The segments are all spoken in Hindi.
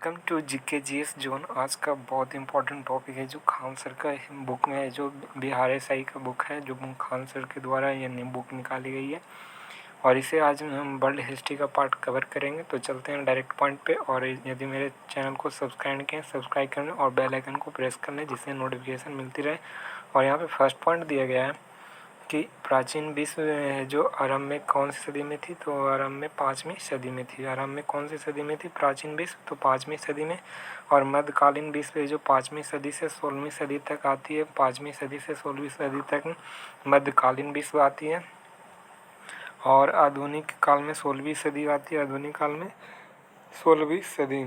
Welcome to GK GS zone. आज का बहुत इंपॉर्टेंट टॉपिक है जो खान सर का बुक में है, जो बिहार एसआई का बुक है, जो खान सर के द्वारा ये बुक निकाली गई है और इसे आज हम वर्ल्ड हिस्ट्री का पार्ट कवर करेंगे। तो चलते हैं डायरेक्ट पॉइंट पे। और यदि मेरे चैनल को सब्सक्राइब किए सब्सक्राइब कर लें और बेल आइकन को प्रेस कर लें जिससे नोटिफिकेशन मिलती रहे। और यहाँ पे फर्स्ट पॉइंट दिया गया है कि प्राचीन विश्व जो आरंभ में कौन सी सदी में थी, तो आरंभ में 5वीं सदी में थी। आरंभ में कौन सी सदी में थी प्राचीन विश्व, तो 5वीं सदी में। और मध्यकालीन विश्व जो 5वीं सदी से 16वीं सदी तक आती है, 5वीं सदी से 16वीं सदी तक मध्यकालीन विश्व आती है। और आधुनिक काल में 16वीं सदी आती है, आधुनिक काल में 16वीं सदी।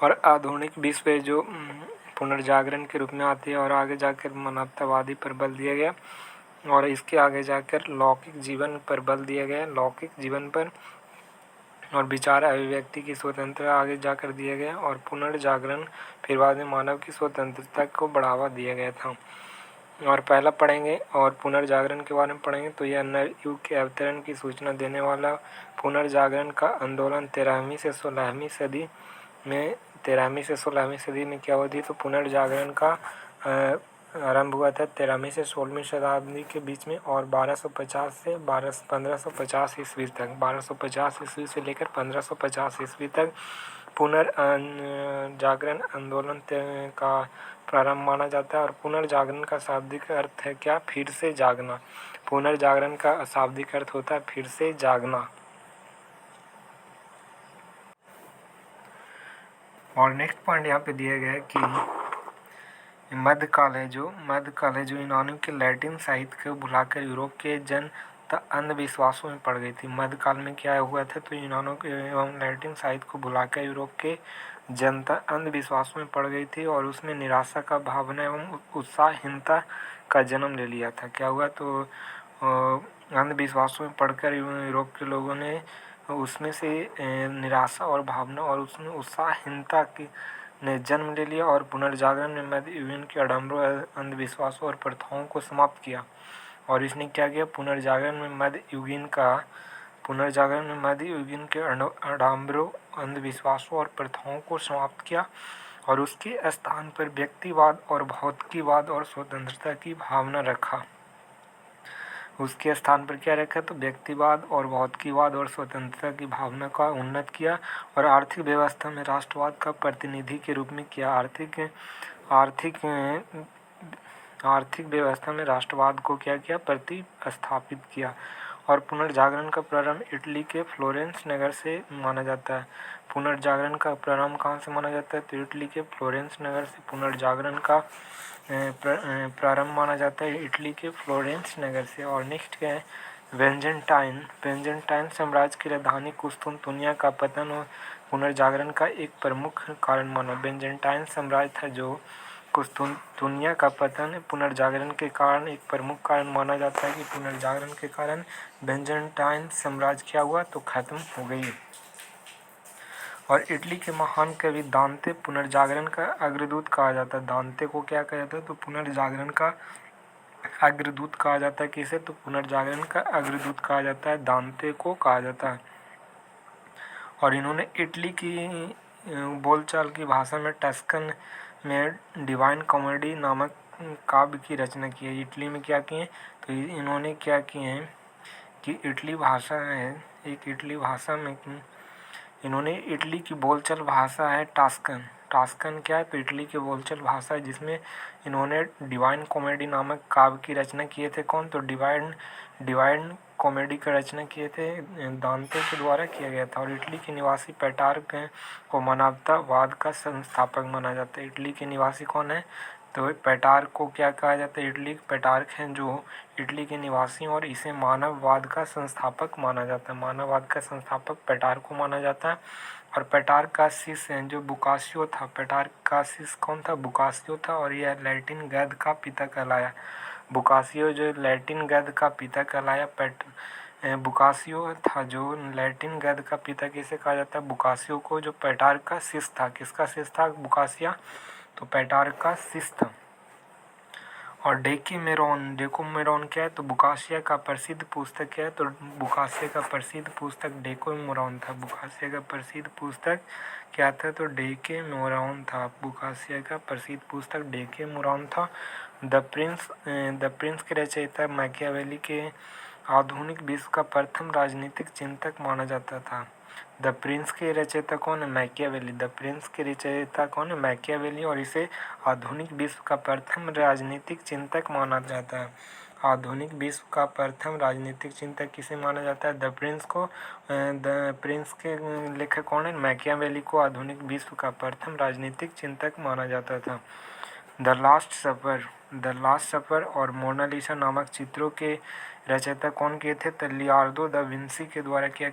और आधुनिक विश्व जो पुनर्जागरण के रूप में आती है और आगे जाकर मानवतावादी पर बल दिया गया और इसके आगे जाकर लौकिक जीवन पर बल दिया गया, लौकिक जीवन पर और विचार अभिव्यक्ति की स्वतंत्रता आगे जाकर दिया गया और पुनर्जागरण फिर बाद में मानव की स्वतंत्रता को बढ़ावा दिया गया था। और पहला पढ़ेंगे और पुनर्जागरण के बारे में पढ़ेंगे तो यह नव युग के अवतरण की सूचना देने वाला पुनर्जागरण का आंदोलन 13वीं से 16वीं सदी में 13वीं से 16वीं सदी में क्या हुआ थी, तो पुनर्जागरण का आरंभ हुआ था 13वीं से 16वीं शताब्दी के बीच में और 1250 से 1550 ईस्वी तक, 1250 ईस्वी से लेकर 1550 ईस्वी तक पुनर्जागरण आंदोलन का प्रारंभ माना जाता है। और पुनर्जागरण का शाब्दिक अर्थ है क्या, फिर से जागना। पुनर्जागरण का शाब्दिक अर्थ होता है फिर से जागना। और नेक्स्ट पॉइंट यहाँ पे दिया गया है कि मध्यकाल है जो यूनानियों के लैटिन साहित्य को भुलाकर यूरोप के जनता अंधविश्वासों में पड़ गई थी। मध्यकाल में क्या हुआ था, तो यूनानियों के एवं लैटिन साहित्य को भुलाकर यूरोप के जनता अंधविश्वासों में पड़ गई थी और उसमें निराशा का भावना एवं उत्साहहीनता का जन्म ले लिया था। क्या हुआ, तो अंधविश्वासों में पढ़कर यूरोप के लोगों ने उसमें से निराशा और भावना और उसमें उत्साहहीनता की ने जन्म ले लिया और पुनर्जागरण ने मध्ययुगीन के आडम्बरों अंधविश्वासों और प्रथाओं को समाप्त किया। और इसने क्या किया, पुनर्जागरण में मध्ययुगीन के आडम्बरों अंधविश्वासों और प्रथाओं को समाप्त किया और उसके स्थान पर व्यक्तिवाद और भौतिकवाद और स्वतंत्रता की भावना रखा। उसके स्थान पर क्या रखा, तो व्यक्तिवाद और भौतिकवाद और स्वतंत्रता की भावना का उन्नत किया और आर्थिक व्यवस्था में राष्ट्रवाद का प्रतिनिधि के रूप में किया। आर्थिक व्यवस्था में राष्ट्रवाद को क्या किया, प्रतिस्थापित किया। और पुनर्जागरण का प्रारंभ इटली के फ्लोरेंस नगर से माना जाता है। पुनर्जागरण का प्रारंभ कहाँ से माना जाता है, तो इटली के फ्लोरेंस नगर से पुनर्जागरण का प्रारंभ माना जाता है, इटली के फ्लोरेंस नगर से। और नेक्स्ट क्या है, बेंजेंटाइन साम्राज्य की राजधानी कुस्तुनतुनिया का पतन और पुनर्जागरण का एक प्रमुख कारण माना। बेंजेंटाइन साम्राज्य था जो कुस्तुनतुनिया का पतन पुनर्जागरण के कारण एक प्रमुख कारण माना जाता है कि पुनर्जागरण के कारण बेंजेंटाइन साम्राज्य क्या हुआ, तो खत्म हो गई। और इटली के महान कवि दांते पुनर्जागरण का अग्रदूत कहा जाता है। दांते को क्या कहा जाता है, तो पुनर्जागरण का अग्रदूत कहा जाता है। किसे, तो पुनर्जागरण का अग्रदूत कहा जाता है, दांते को कहा जाता है। और इन्होंने इटली की बोलचाल की भाषा में टस्कन में डिवाइन कॉमेडी नामक काव्य की रचना की है। इटली में क्या किए, तो इन्होंने क्या किए हैं कि इटली भाषा है, एक इटली भाषा में इन्होंने इटली की बोलचाल भाषा है टास्कन क्या है, तो इटली की बोलचाल भाषा है जिसमें इन्होंने डिवाइन कॉमेडी नामक काव्य की रचना किए थे। कौन, तो डिवाइन कॉमेडी की रचना किए थे दांते के द्वारा किया गया था। और इटली के निवासी पेटार्क को मानवतावाद का संस्थापक माना जाता है। इटली के निवासी कौन है, तो पेटार्क को क्या कहा जाता है, इटली पेटार्क हैं जो इटली के निवासी और इसे मानववाद का संस्थापक माना जाता है। मानववाद का संस्थापक पेटार्क को माना जाता है। और पेटार्क का शिष्य जो बुकासियो था, पेटार्क का शिष्य कौन था, बुकासियो था और यह लैटिन गद्य का पिता कहलाया। बुकासियो जो लैटिन गद्य का पिता कहलाया। बुकासियो था जो लैटिन गद्य का पिता किसे कहा जाता है, बुकासियो को, जो पेटार्क का शिष्य था। किसका शिष्य था, बुकासिया, तो पेटार्क का शिष्य था। और डेकोमेरॉन क्या है, तो बुकाशिया का प्रसिद्ध पुस्तक क्या है, तो बुकाशिया का प्रसिद्ध पुस्तक डेकोमेरॉन था। बुकाशिया का प्रसिद्ध पुस्तक क्या था, तो डेकेमेरॉन था। बुकाशिया का प्रसिद्ध पुस्तक डेकेमेरॉन था। द प्रिंस के रचयिता मैकियावेली के आधुनिक विश्व का प्रथम राजनीतिक चिंतक माना जाता था। द प्रिंस के रचयिता कौन है, मैकियावेली। द प्रिंस के रचयिता कौन है, मैकियावेली, और इसे आधुनिक विश्व का प्रथम राजनीतिक चिंतक माना जाता है। आधुनिक विश्व का प्रथम राजनीतिक चिंतक किसे माना जाता है, द प्रिंस को। द प्रिंस के लेखक कौन है, मैकियावेली को आधुनिक विश्व का प्रथम राजनीतिक चिंतक माना जाता था। द लास्ट सफर और मोनालिसा नामक चित्रों के रचयिता कौन किए थे, तो लियोनार्दो दा विंसी के द्वारा किया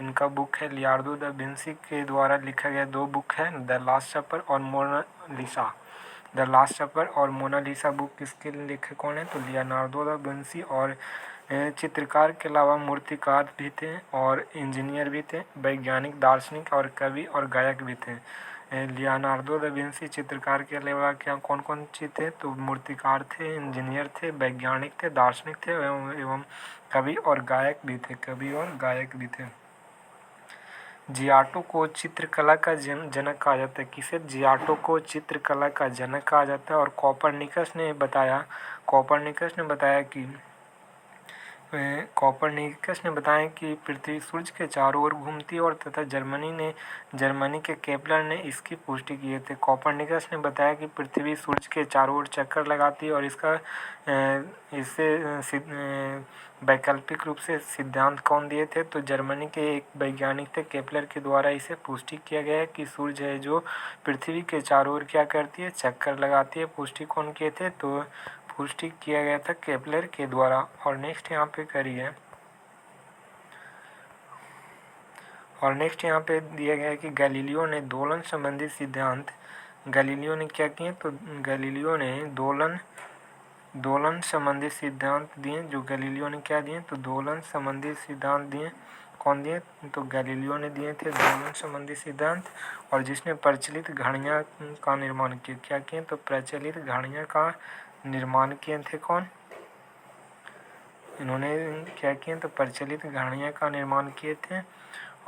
इनका बुक है। लियोनार्दो दा विंसी के द्वारा लिखा गया 2 बुक है, द लास्ट सफर और मोनालिसा। द लास्ट सफर और मोनालिसा बुक किसके लेखक कौन है, तो लियोनार्दो दा विंसी। और चित्रकार के अलावा मूर्तिकार भी थे और इंजीनियर भी थे, वैज्ञानिक, दार्शनिक और कवि और गायक भी थे। लियोनार्दो दा विंसी चित्रकार के अलावा क्या कौन कौन से थे, तो मूर्तिकार थे, इंजीनियर थे, वैज्ञानिक थे, दार्शनिक थे एवं कवि और गायक भी थे। जियाटो को चित्रकला का जनक कहा जाता है। किसे, जियाटो को चित्रकला का जनक कहा जाता है। और कोपरनिकस ने बताया कि पृथ्वी सूर्य के चारों ओर घूमती है, और तथा जर्मनी के केपलर ने इसकी पुष्टि की थी। कोपरनिकस ने बताया कि पृथ्वी सूर्य के चारों ओर चक्कर लगाती है, और इससे वैकल्पिक रूप से सिद्धांत कौन दिए थे, तो जर्मनी के एक वैज्ञानिक थे केपलर के द्वारा इसे पुष्टि किया गया है कि सूर्य है जो पृथ्वी के चारों ओर क्या करती है, चक्कर लगाती है। पुष्टि कौन किए थे, तो पुष्टि किया गया था केपलर के द्वारा। और नेक्स्ट यहाँ पे दिया गया है कि गैलीलियो ने दोलन संबंधी सिद्धांत, गैलीलियो ने क्या किए, तो गैलीलियो ने दोलन संबंधी सिद्धांत दिए। जो गैलीलियो ने क्या दिए, तो दोलन संबंधी सिद्धांत दिए। कौन दिए, तो गैलीलियो ने दिए थे दोलन संबंधी सिद्धांत। और जिसने प्रचलित घड़ियाँ का निर्माण किया, क्या किए, तो प्रचलित घड़ियाँ का निर्माण किए थे कौन, इन्होंने क्या किए, तो प्रचलित घड़ियाँ का निर्माण किए थे।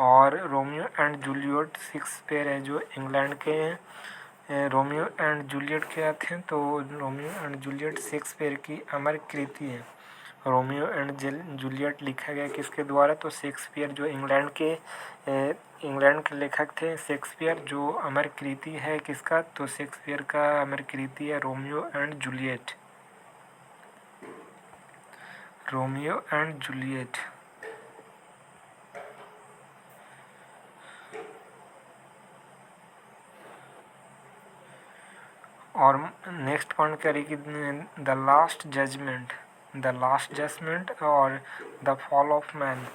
और रोमियो एंड जूलियट शेक्सपियर है जो इंग्लैंड के हैं। रोमियो एंड जूलियट क्या थे, तो रोमियो एंड जूलियट शेक्सपियर की अमर कृति है। रोमियो एंड जूलियट लिखा गया किसके द्वारा, तो शेक्सपियर जो इंग्लैंड के लेखक थे। शेक्सपियर जो अमर कृति है किसका, तो शेक्सपियर का अमर कृति है Romeo and Juliet. Romeo and Juliet. और नेक्स्ट पॉइंट करेगी द लास्ट जजमेंट और the fall of man.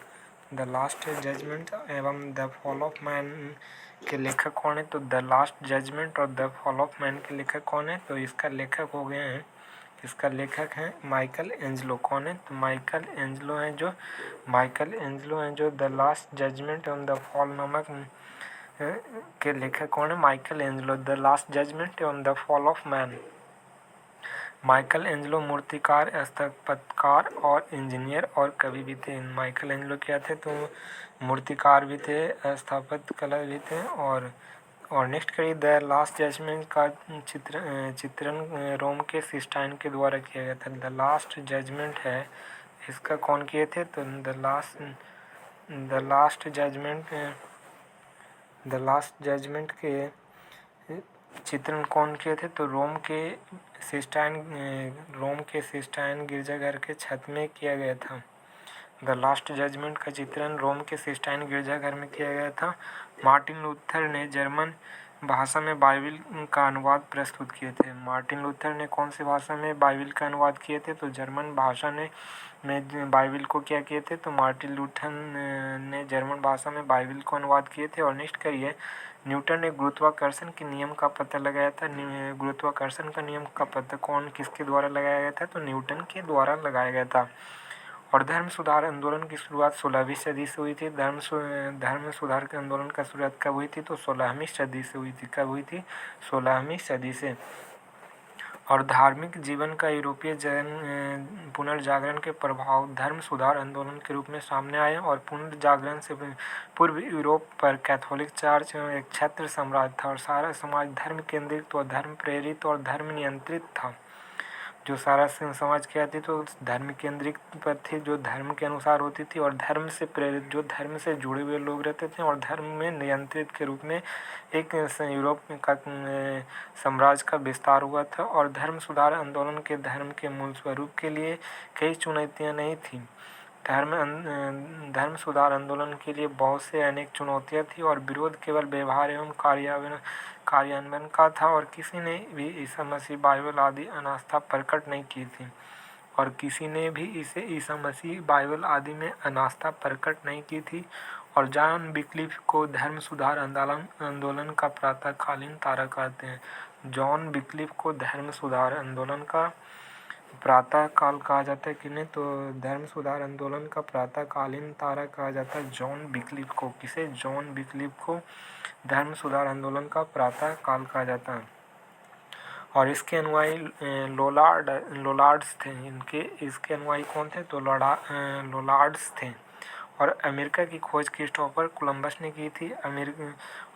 The last judgement एवं द फॉल ऑफ मैन के लेखक कौन है, तो द लास्ट जजमेंट और द फॉल ऑफ मैन के लेखक कौन है, तो इसका लेखक हो गए हैं, इसका लेखक है माइकल एंजेलो। कौन है, तो माइकल एंजेलो हैं जो द लास्ट जजमेंट एवं द फॉल नामक के लेखक कौन है, Michelangelo. The last judgement एवं the fall of man. Michelangelo मूर्तिकार, स्थापत्यकार और इंजीनियर और कवि भी थे। माइकल एंजेलो क्या थे, तो मूर्तिकार भी थे, स्थापत्य कला भी थे। और नेक्स्ट करिए द लास्ट जजमेंट का चित्रण रोम के सिस्टाइन के द्वारा किया गया था। द लास्ट जजमेंट है, इसका कौन किए थे, तो द लास्ट जजमेंट के चित्रण कौन किए थे, तो रोम के सिस्टाइन गिरजाघर के छत में किया गया था। द लास्ट जजमेंट का चित्रण रोम के सिस्टाइन गिरजाघर में किया गया था। मार्टिन लूथर ने जर्मन भाषा में बाइबिल का अनुवाद प्रस्तुत किए थे। मार्टिन लूथर ने कौन सी भाषा में बाइबिल का अनुवाद किए थे, तो जर्मन भाषा में बाइबिल को क्या किए थे, तो मार्टिन लूथर ने जर्मन भाषा में बाइबिल को अनुवाद किए थे। और नेक्स्ट करिए न्यूटन ने गुरुत्वाकर्षण के नियम का पता लगाया था। गुरुत्वाकर्षण का नियम का पता किसके द्वारा लगाया गया था, तो न्यूटन के द्वारा लगाया गया था। और धर्म सुधार आंदोलन की शुरुआत 16वीं सदी से हुई थी। धर्म सुधार के आंदोलन का शुरुआत कब हुई थी, तो 16वीं सदी से हुई थी। कब हुई थी, 16वीं सदी से। और धार्मिक जीवन का यूरोपीय पुनर्जागरण के प्रभाव धर्म सुधार आंदोलन के रूप में सामने आए और पुनर्जागरण से पूर्व यूरोप पर कैथोलिक चर्च एक छत्र साम्राज्य था और सारा समाज धर्म केंद्रित और धर्म प्रेरित और धर्म नियंत्रित था। जो सारा समाज क्या थी तो धर्म केंद्रित पर थी, जो धर्म के अनुसार होती थी, और धर्म से प्रेरित, जो धर्म से जुड़े हुए लोग रहते थे, और धर्म में नियंत्रित के रूप में एक यूरोप का साम्राज्य का विस्तार हुआ था। और धर्म सुधार आंदोलन के धर्म के मूल स्वरूप के लिए कई चुनौतियां नहीं थी। धर्म सुधार आंदोलन के लिए बहुत से अनेक चुनौतियां थी और विरोध केवल व्यवहार एवं कार्यान्वयन का था और किसी ने भी ईसा मसीह बाइबल आदि अनास्था प्रकट नहीं की थी और किसी ने भी इसे ईसा मसीह बाइबल आदि में अनास्था प्रकट नहीं की थी। और जॉन विक्लिफ को धर्म सुधार आंदोलन का प्रातःकालीन तारा कहते हैं। जॉन विक्लिफ को धर्म सुधार आंदोलन का प्रातः काल कहा जाता है कि नहीं, तो धर्म सुधार आंदोलन का प्रातःकालीन तारा कहा जाता है जॉन विक्लिफ को। किसे? जॉन विक्लिफ को धर्म सुधार आंदोलन का प्रातः काल कहा जाता है। और इसके अनुयायी लोलार्ड्स थे। इसके अनुयायी कौन थे? तो लोलार्ड्स थे। और अमेरिका की खोज क्रिस्टोफर कोलंबस ने की थी।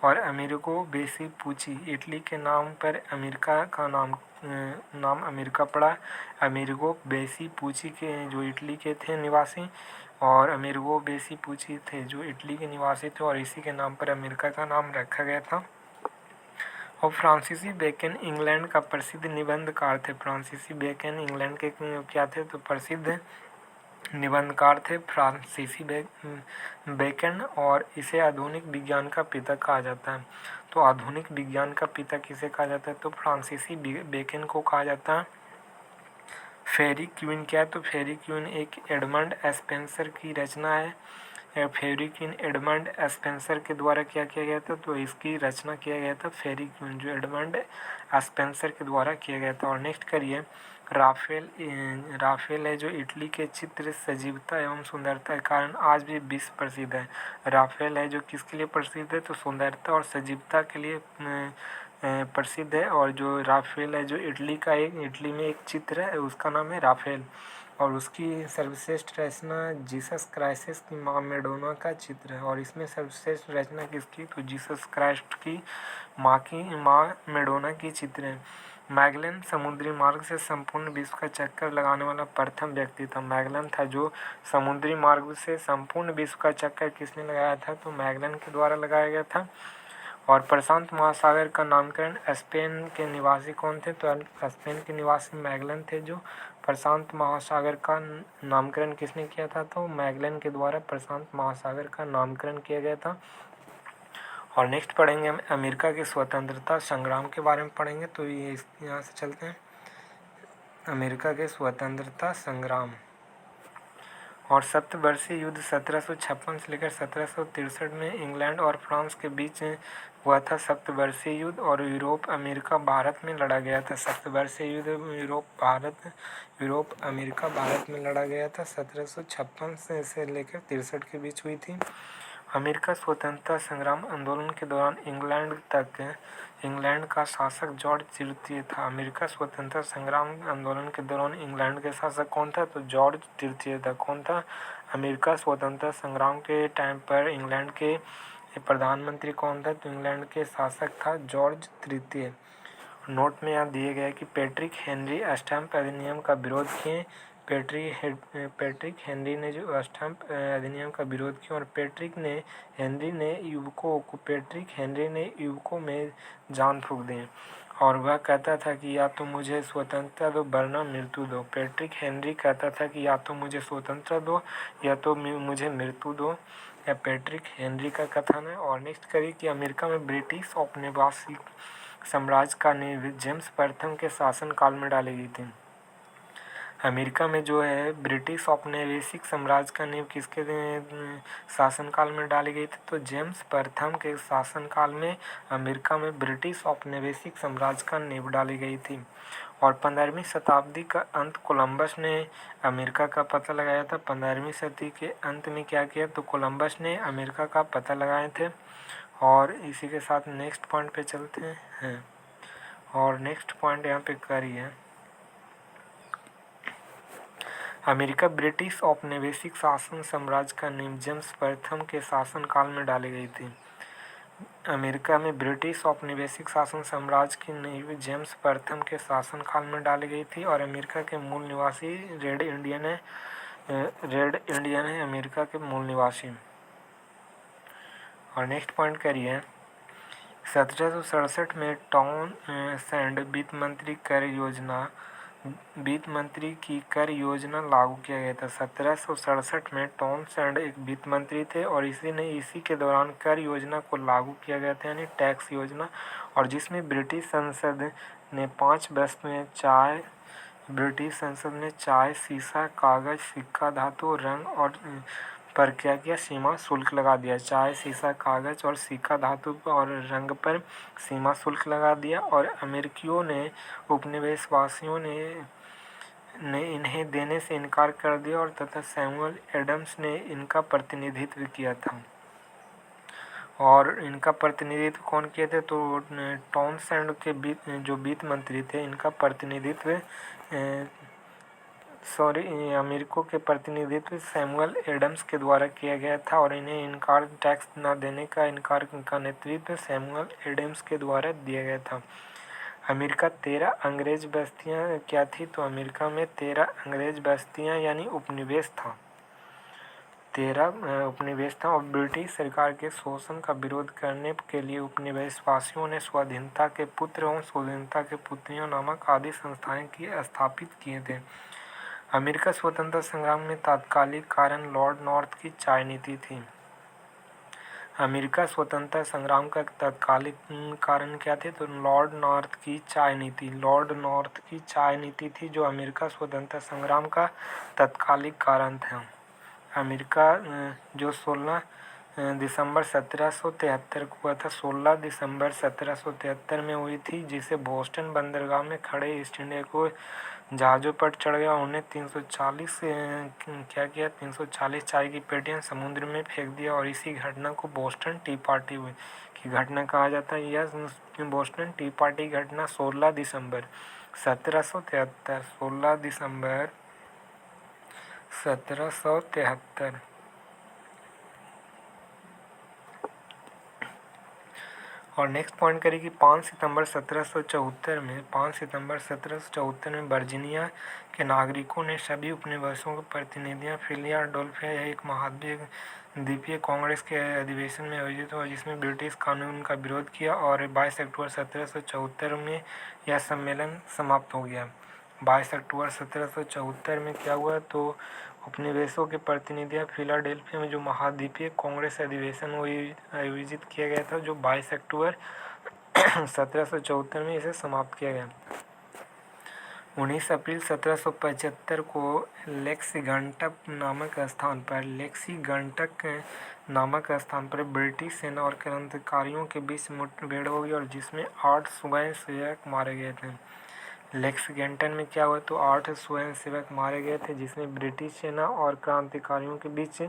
और अमेरिको वेस्पुची, इटली के नाम पर अमेरिका का नाम अमेरिका पड़ा। अमेरिगो वेस्पुची के जो इटली के थे निवासी, और अमेरिगो वेस्पुची थे जो इटली के निवासी थे, और इसी के नाम पर अमेरिका का नाम रखा गया था। और फ्रांसीसी बेकन इंग्लैंड का प्रसिद्ध निबंधकार थे। फ्रांसीसी बेकन इंग्लैंड के क्या थे? तो प्रसिद्ध निबंधकार थे फ्रांसीसी बेकन, और इसे आधुनिक विज्ञान का पिता कहा जाता है। तो आधुनिक विज्ञान का पिता किसे कहा जाता है? तो फ्रांसीसी बेकन को कहा जाता है। फेरी क्वीन क्या है? तो फेरी क्वीन एक एडमंड स्पेंसर की रचना है। फेरी क्वीन एडमंड स्पेंसर के द्वारा क्या किया गया था? तो इसकी रचना किया गया था फेरी क्वीन, जो एडमंड स्पेंसर के द्वारा किया गया था। और नेक्स्ट करिए, राफेल है जो इटली के चित्र सजीवता एवं सुंदरता के कारण आज भी विश्व प्रसिद्ध है। राफेल है जो किसके लिए प्रसिद्ध है? तो सुंदरता और सजीवता के लिए प्रसिद्ध है। और जो राफेल है जो इटली में एक चित्र है, उसका नाम है राफेल। और उसकी सर्वश्रेष्ठ रचना जीसस क्राइस्ट की माँ मेडोना का चित्र है। और इसमें सर्वश्रेष्ठ रचना किसकी? तो जीसस क्राइस्ट की माँ मेडोना की चित्र है। मैगलन समुद्री मार्ग से संपूर्ण विश्व का चक्कर लगाने वाला प्रथम व्यक्ति था। मैगलन था जो समुद्री मार्ग से संपूर्ण विश्व का चक्कर किसने लगाया था? तो मैगलन के द्वारा लगाया गया था। और प्रशांत महासागर का नामकरण स्पेन के निवासी कौन थे? तो स्पेन के निवासी मैगलन थे। जो प्रशांत महासागर का नामकरण किसने किया था? तो मैगलन के द्वारा प्रशांत महासागर का नामकरण किया गया था। और नेक्स्ट पढ़ेंगे हम अमेरिका के स्वतंत्रता संग्राम के बारे में पढ़ेंगे। तो ये यहाँ से चलते हैं, अमेरिका के स्वतंत्रता संग्राम। और सप्तवर्षीय युद्ध 1756 से लेकर 1763 में इंग्लैंड और फ्रांस के बीच हुआ था। सप्तवर्षीय युद्ध और यूरोप अमेरिका भारत में लड़ा गया था। सप्तवर्षीय युद्ध यूरोप अमेरिका भारत में लड़ा गया था। 1756 से लेकर 63 के बीच हुई थी। अमेरिका स्वतंत्रता संग्राम आंदोलन के दौरान इंग्लैंड का शासक जॉर्ज तृतीय था। अमेरिका स्वतंत्रता संग्राम आंदोलन के दौरान इंग्लैंड के शासक कौन था? तो जॉर्ज तृतीय था। कौन था? अमेरिका स्वतंत्रता संग्राम के टाइम पर इंग्लैंड के प्रधानमंत्री कौन था? तो इंग्लैंड के शासक था जॉर्ज तृतीय। नोट में यहाँ दिए गए कि पैट्रिक हेनरी स्टैंप अधिनियम का विरोध किए। पैट्रिक हेनरी ने जो स्टैंप अधिनियम का विरोध किया, और पैट्रिक हेनरी ने युवकों में जान फूंक दी, और वह कहता था कि या तो मुझे स्वतंत्रता दो वरना मृत्यु दो। पैट्रिक हेनरी कहता था कि या तो मुझे स्वतंत्रता दो या तो मुझे मृत्यु दो। यह पैट्रिक हेनरी का कथन है। और नेक्स्ट करिए कि अमेरिका में ब्रिटिश औपनिवेशिक साम्राज्य का नींव जेम्स प्रथम के शासनकाल में डाली गई थी। अमेरिका में जो है ब्रिटिश औपनिवेशिक साम्राज्य का नींव किसके शासनकाल में डाली गई थी? तो जेम्स प्रथम के शासनकाल में अमेरिका में ब्रिटिश औपनिवेशिक साम्राज्य का नींव डाली गई थी। और 15वीं शताब्दी का अंत कोलंबस ने अमेरिका का पता लगाया था। 15वीं सदी के अंत में क्या किया? तो कोलंबस ने अमेरिका का पता लगाए थे। और इसी के साथ नेक्स्ट पॉइंट पे चलते हैं। और नेक्स्ट पॉइंट यहाँ पे करिए, अमेरिका ब्रिटिश औपनिवेशिक शासन साम्राज्य का नींव जेम्स प्रथम के शासनकाल में डाली गई थी। अमेरिका में ब्रिटिश औपनिवेशिक शासन साम्राज्य की नींव जेम्स प्रथम के शासनकाल में डाली गई थी और अमेरिका के मूल निवासी रेड इंडियन है अमेरिका के मूल निवासी। और नेक्स्ट पॉइंट करिए, 1767 में टाउनशेंड वित्त मंत्री की कर योजना लागू किया गया था। 1767 में टाउनशेंड एक वित्त मंत्री थे और इसी के दौरान कर योजना को लागू किया गया था, यानी टैक्स योजना, और जिसमें ब्रिटिश संसद ने 5 चाय, शीशा, कागज, सिक्का, धातु, रंग और पर क्या किया, सीमा शुल्क लगा दिया। चाय, शीशा, कागज और सिक्का धातु और रंग पर सीमा शुल्क लगा दिया और अमेरिकियों ने उपनिवेशवासियों ने इन्हें देने से इनकार कर दिया और तथा सैमुअल एडम्स ने इनका प्रतिनिधित्व किया था। और इनका प्रतिनिधित्व कौन किए थे, तो टाउनशेंड के जो वित्त मंत्री थे, इनका प्रतिनिधित्व अमेरिका के प्रतिनिधित्व सैमुअल एडम्स के द्वारा किया गया था और इन्हें टैक्स न देने का इनकार का नेतृत्व सैमुअल एडम्स के द्वारा दिया गया था। अमेरिका 13 अंग्रेज बस्तियां क्या थी, तो अमेरिका में 13 अंग्रेज बस्तियां यानी उपनिवेश था, 13 उपनिवेश था। और ब्रिटिश सरकार के शोषण का विरोध करने के लिए उपनिवेशवासियों ने स्वाधीनता के पुत्र एवं स्वाधीनता के पुत्रियां नामक आदि संस्थाएं स्थापित किए थे। अमेरिका स्वतंत्रता संग्राम में तात्कालिक कारण लॉर्ड नॉर्थ की चाय नीति थी। अमेरिका स्वतंत्रता संग्राम का तत्कालिक कारण क्या थे, तो लॉर्ड नॉर्थ की चाय नीति थी जो अमेरिका स्वतंत्रता संग्राम का तत्कालिक कारण था। अमेरिका जो 16 दिसंबर 1773 को हुआ था, 16 दिसंबर 1773 में हुई थी, जिसे बोस्टन बंदरगाह में खड़े ईस्ट इंडिया को जहाज़ों पर चढ़ गया। उन्हें 340 चाय की पेटियां समुद्र में फेंक दिया और इसी घटना को बोस्टन टी पार्टी की घटना कहा जाता है। यह बोस्टन टी पार्टी घटना 16 दिसंबर 1773। और नेक्स्ट पॉइंट करें कि 5 सितंबर 1774 में वर्जीनिया के नागरिकों ने सभी उपनिवेशों के प्रतिनिधियां फिलाडेल्फिया एक महाद्वीपीय कांग्रेस के अधिवेशन में आयोजित हुआ, जिसमें ब्रिटिश कानून का विरोध किया और 22 अक्टूबर 1774 में यह सम्मेलन समाप्त हो गया। 22 अक्टूबर 1774 में क्या हुआ, तो उपनिवेशों के प्रतिनिधियां फिलाडेल्फिया में जो महाद्वीपीय कांग्रेस अधिवेशन आयोजित किया गया था, जो 22 अक्टूबर 1774 में इसे समाप्त किया गया। 19 अप्रैल 1775 को लेक्सिंगटन नामक स्थान पर ब्रिटिश सेना और क्रांतिकारियों के बीच मुठभेड़ हो गई और जिसमें 8 स्वयंसेवक मारे गए थे। लेक्सिंगटन में क्या हुआ, तो 8 स्वयंसेवक मारे गए थे, जिसमें ब्रिटिश सेना और क्रांतिकारियों के बीच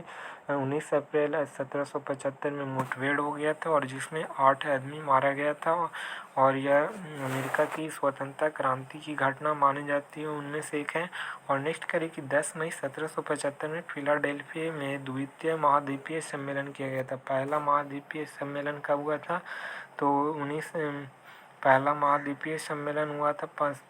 19 अप्रैल 1775 में मुठभेड़ हो गया था और जिसमें 8 आदमी मारा गया था और यह अमेरिका की स्वतंत्रता क्रांति की घटना मानी जाती है, उनमें से एक है। और नेक्स्ट करें कि 10 मई 1775 में फिलाडेल्फिया में द्वितीय महाद्वीपीय सम्मेलन किया गया था। पहला महाद्वीपीय सम्मेलन कब हुआ था, तो पहला महाद्वीपीय सम्मेलन हुआ था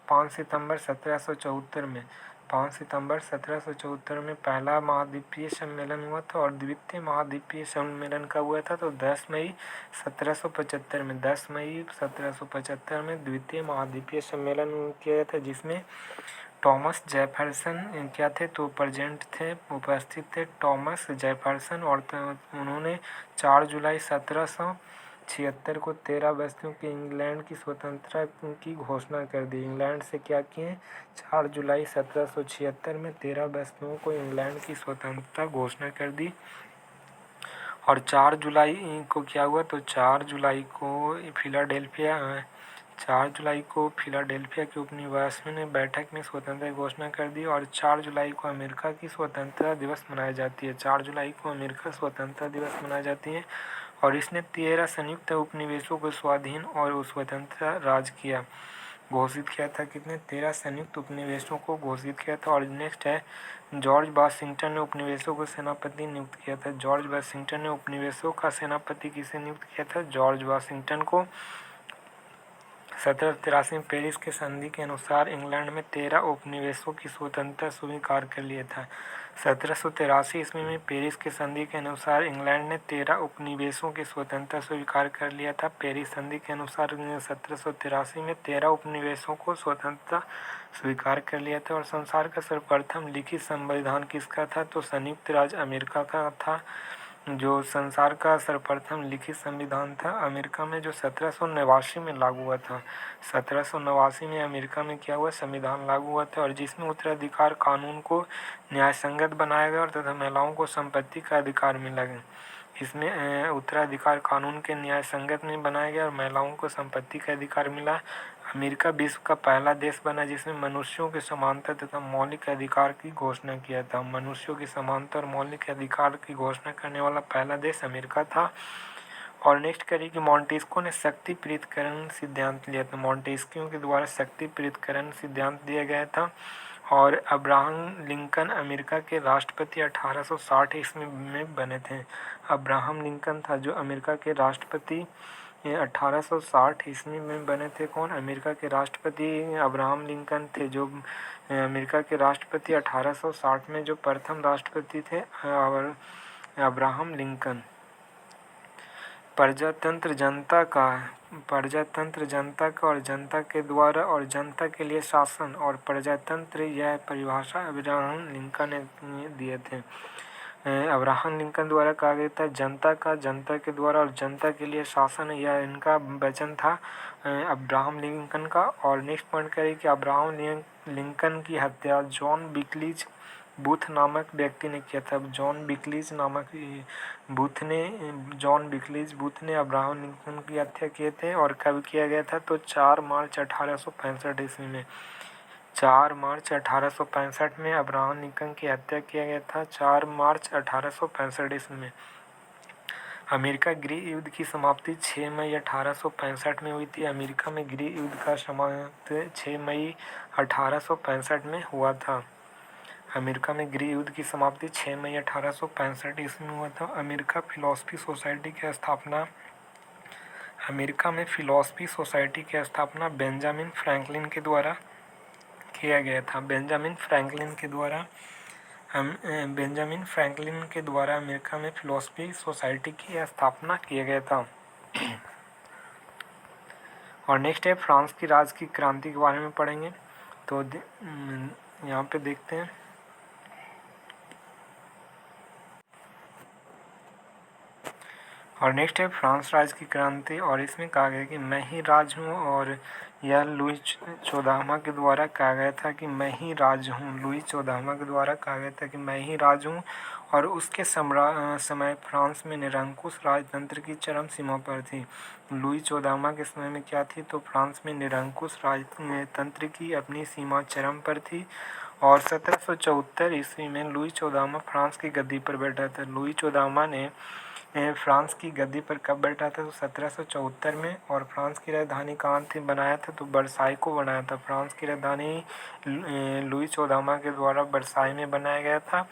5 सितंबर 1774 में। 5 सितंबर 1774 में पहला महाद्वीपीय सम्मेलन हुआ था और द्वितीय महाद्वीपीय सम्मेलन कब हुआ था, तो 10 मई 1775 में। 10 मई 1775 में द्वितीय महाद्वीपीय सम्मेलन किया गया था, जिसमें थॉमस जेफरसन क्या थे, तो उपस्थित थे थॉमस जेफरसन और उन्होंने 4 जुलाई 1776 को 13 बस्तियों के इंग्लैंड की स्वतंत्रता की घोषणा कर दी। इंग्लैंड से क्या किए, 4 जुलाई 1776 में 13 बस्तियों को इंग्लैंड की स्वतंत्रता घोषणा कर दी। और 4 जुलाई को क्या हुआ, तो 4 जुलाई को फिलाडेल्फिया के उपनिवेशियों ने बैठक में स्वतंत्रता की घोषणा कर दी और 4 जुलाई को अमेरिका की स्वतंत्रता दिवस मनाई जाती है। 4 जुलाई को अमेरिका स्वतंत्रता दिवस मनाई जाती है और इसने 13 संयुक्त उपनिवेशों को स्वाधीन और स्वतंत्र राज किया। घोषित किया था? कितने? 13 संयुक्त उपनिवेशों को घोषित किया था। और नेक्स्ट है जॉर्ज वाशिंगटन ने उपनिवेशों को सेनापति नियुक्त किया था। जॉर्ज वाशिंगटन ने उपनिवेशों का सेनापति किसे नियुक्त किया था? जॉर्ज वाशिंगटन को। 1783 में पेरिस के संधि के अनुसार इंग्लैंड में 13 उपनिवेशों की स्वतंत्रता स्वीकार कर लिया था। 1783 ईस्वी में पेरिस के संधि के अनुसार इंग्लैंड ने 13 उपनिवेशों की स्वतंत्रता स्वीकार कर लिया था। पेरिस संधि के अनुसार 1783 में 13 उपनिवेशों को स्वतंत्रता स्वीकार कर लिया था। और संसार का सर्वप्रथम लिखित संविधान किसका था? तो संयुक्त राज्य अमेरिका का था। जो संसार का सर्वप्रथम लिखित संविधान था अमेरिका में, जो 1789 में लागू हुआ था। 1789 में अमेरिका में क्या हुआ? संविधान लागू हुआ था, और जिसमें उत्तराधिकार कानून को न्यायसंगत बनाया गया और तथा महिलाओं को संपत्ति का अधिकार मिला गया। इसमें उत्तराधिकार कानून के न्याय संगत में बनाया गया और महिलाओं को संपत्ति का अधिकार मिला। अमेरिका विश्व का पहला देश बना जिसने मनुष्यों के समानता तथा मौलिक अधिकार की घोषणा किया था। मनुष्यों की समानता और मौलिक अधिकार की घोषणा करने वाला पहला देश अमेरिका था। और नेक्स्ट करिए कि मॉन्टेस्क्यू ने शक्ति पृथक्करण सिद्धांत लिया था। मॉन्टेस्क्यू के द्वारा शक्ति पृथक्करण सिद्धांत दिया गया था। और अब्राहम लिंकन अमेरिका के राष्ट्रपति 1860 ईस्वी में बने थे। अब्राहम लिंकन था जो अमेरिका के राष्ट्रपति 1860 ईस्वी में बने थे। कौन? अमेरिका के राष्ट्रपति अब्राहम लिंकन थे, जो अमेरिका के राष्ट्रपति 1860 में जो प्रथम राष्ट्रपति थे अब्राहम लिंकन। प्रजातंत्र जनता का और जनता के द्वारा और जनता के लिए शासन और प्रजातंत्र, यह परिभाषा अब्राहम लिंकन ने दिए थे। अब्राहम लिंकन द्वारा कहा गया था जनता का, जनता के द्वारा और जनता के लिए शासन, यह इनका वचन था अब्राहम लिंकन का। और नेक्स्ट पॉइंट करें कि अब्राहम लिंकन की हत्या जॉन बिकलीज बूथ नामक व्यक्ति ने किया था। जॉन बिकलीज बूथ ने अब्राहम लिंकन की हत्या किए थे। और कब किया गया था? तो 4 मार्च 1865 ईस्वी में। 4 मार्च 1865 में अब्राहम लिंकन की हत्या किया गया था। 4 मार्च 1865 ईस्वी में। अमेरिका गृह युद्ध की समाप्ति 6 मई 1865 में हुई थी। अमेरिका में गृह युद्ध का समाप्ति 6 मई 1865 में हुआ था। अमेरिका में गृह युद्ध की समाप्ति 6 मई 1865 ईस्वी में हुआ था। अमेरिका फिलॉसफी सोसाइटी की स्थापना बेंजामिन फ्रैंकलिन के द्वारा किया गया था। बेंजामिन फ्रैंकलिन के द्वारा अमेरिका में फिलॉसफी सोसाइटी की स्थापना किया गया था। और नेक्स्ट है फ्रांस की राज की क्रांति के बारे में पढ़ेंगे। तो यहाँ पे देखते हैं। और नेक्स्ट है फ्रांस राज की क्रांति, और इसमें कहा गया कि मैं ही राज हूँ, और यह लुई 14वां के द्वारा कहा गया था कि मैं ही राज हूँ। लुई 14वां के द्वारा कहा गया था कि मैं ही राज हूँ। और उसके समय फ्रांस में निरंकुश राजतंत्र की चरम सीमा पर थी। लुई 14वां के समय में क्या थी? तो फ्रांस में निरंकुश राजतंत्र की अपनी सीमा चरम पर थी। और 1774 ईस्वी में लुई 14वां फ्रांस की गद्दी पर बैठा था। लुई 14वां ने फ्रांस की गद्दी पर कब बैठा था? तो 1774 में। और फ्रांस की राजधानी कहाँ थी बनाया था? तो बरसाई को बनाया था। फ्रांस की राजधानी लुई 14वां के द्वारा बरसाई में बनाया गया था।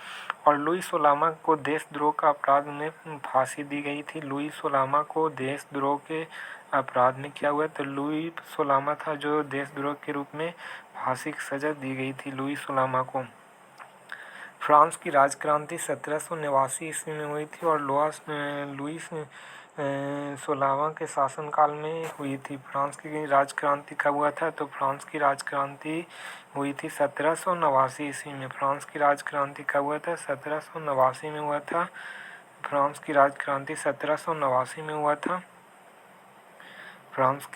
और लुई 16वां को देशद्रोह का अपराध में फांसी दी गई थी। लुई 16वां को देशद्रोह के अपराध में क्या हुआ? तो लुई 16वां था जो देशद्रोह के रूप में फांसी की सजा दी गई थी लुई 16वां को। फ्रांस की राजक्रांति 1789 ईस्वी में हुई थी और लुई 16वां के शासनकाल में हुई थी। फ्रांस की राजक्रांति कब हुआ था? तो फ्रांस की राजक्रांति हुई थी 1789 ईस्वी में। फ्रांस की राजक्रांति कब हुआ था? 1789 में हुआ था। फ्रांस की राजक्रांति 1789 में हुआ था। फ्रांस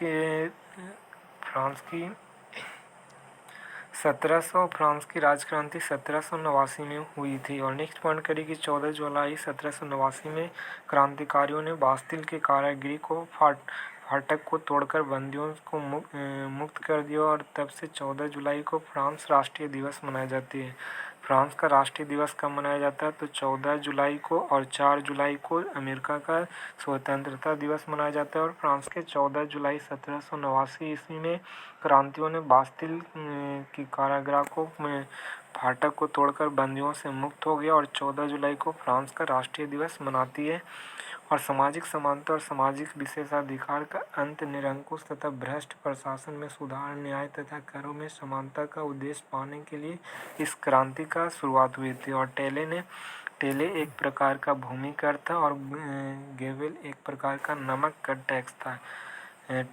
की राजक्रांति 1789 में हुई थी। और नेक्स्ट पॉइंट करिए कि 14 जुलाई 1789 में क्रांतिकारियों ने बास्तिल के कारागृह को फाटक को तोड़कर बंदियों को मुक्त कर दिया। और तब से 14 जुलाई को फ्रांस राष्ट्रीय दिवस मनाई जाती है। फ्रांस का राष्ट्रीय दिवस कब मनाया जाता है? तो 14 जुलाई को और 4 जुलाई को अमेरिका का स्वतंत्रता दिवस मनाया जाता है। और फ्रांस के 14 जुलाई 1789 ईस्वी में क्रांतियों ने बास्तिल की कारागृह को फाटक को तोड़कर बंदियों से मुक्त हो गया और 14 जुलाई को फ्रांस का राष्ट्रीय दिवस मनाती है। और सामाजिक समानता और सामाजिक विशेषाधिकार का अंत, निरंकुश तथा भ्रष्ट प्रशासन में सुधार, न्याय तथा करों में समानता का उद्देश्य पाने के लिए इस क्रांति का शुरुआत हुई थी। और टेले एक प्रकार का भूमि कर था और गेवेल एक प्रकार का नमक कर टैक्स था।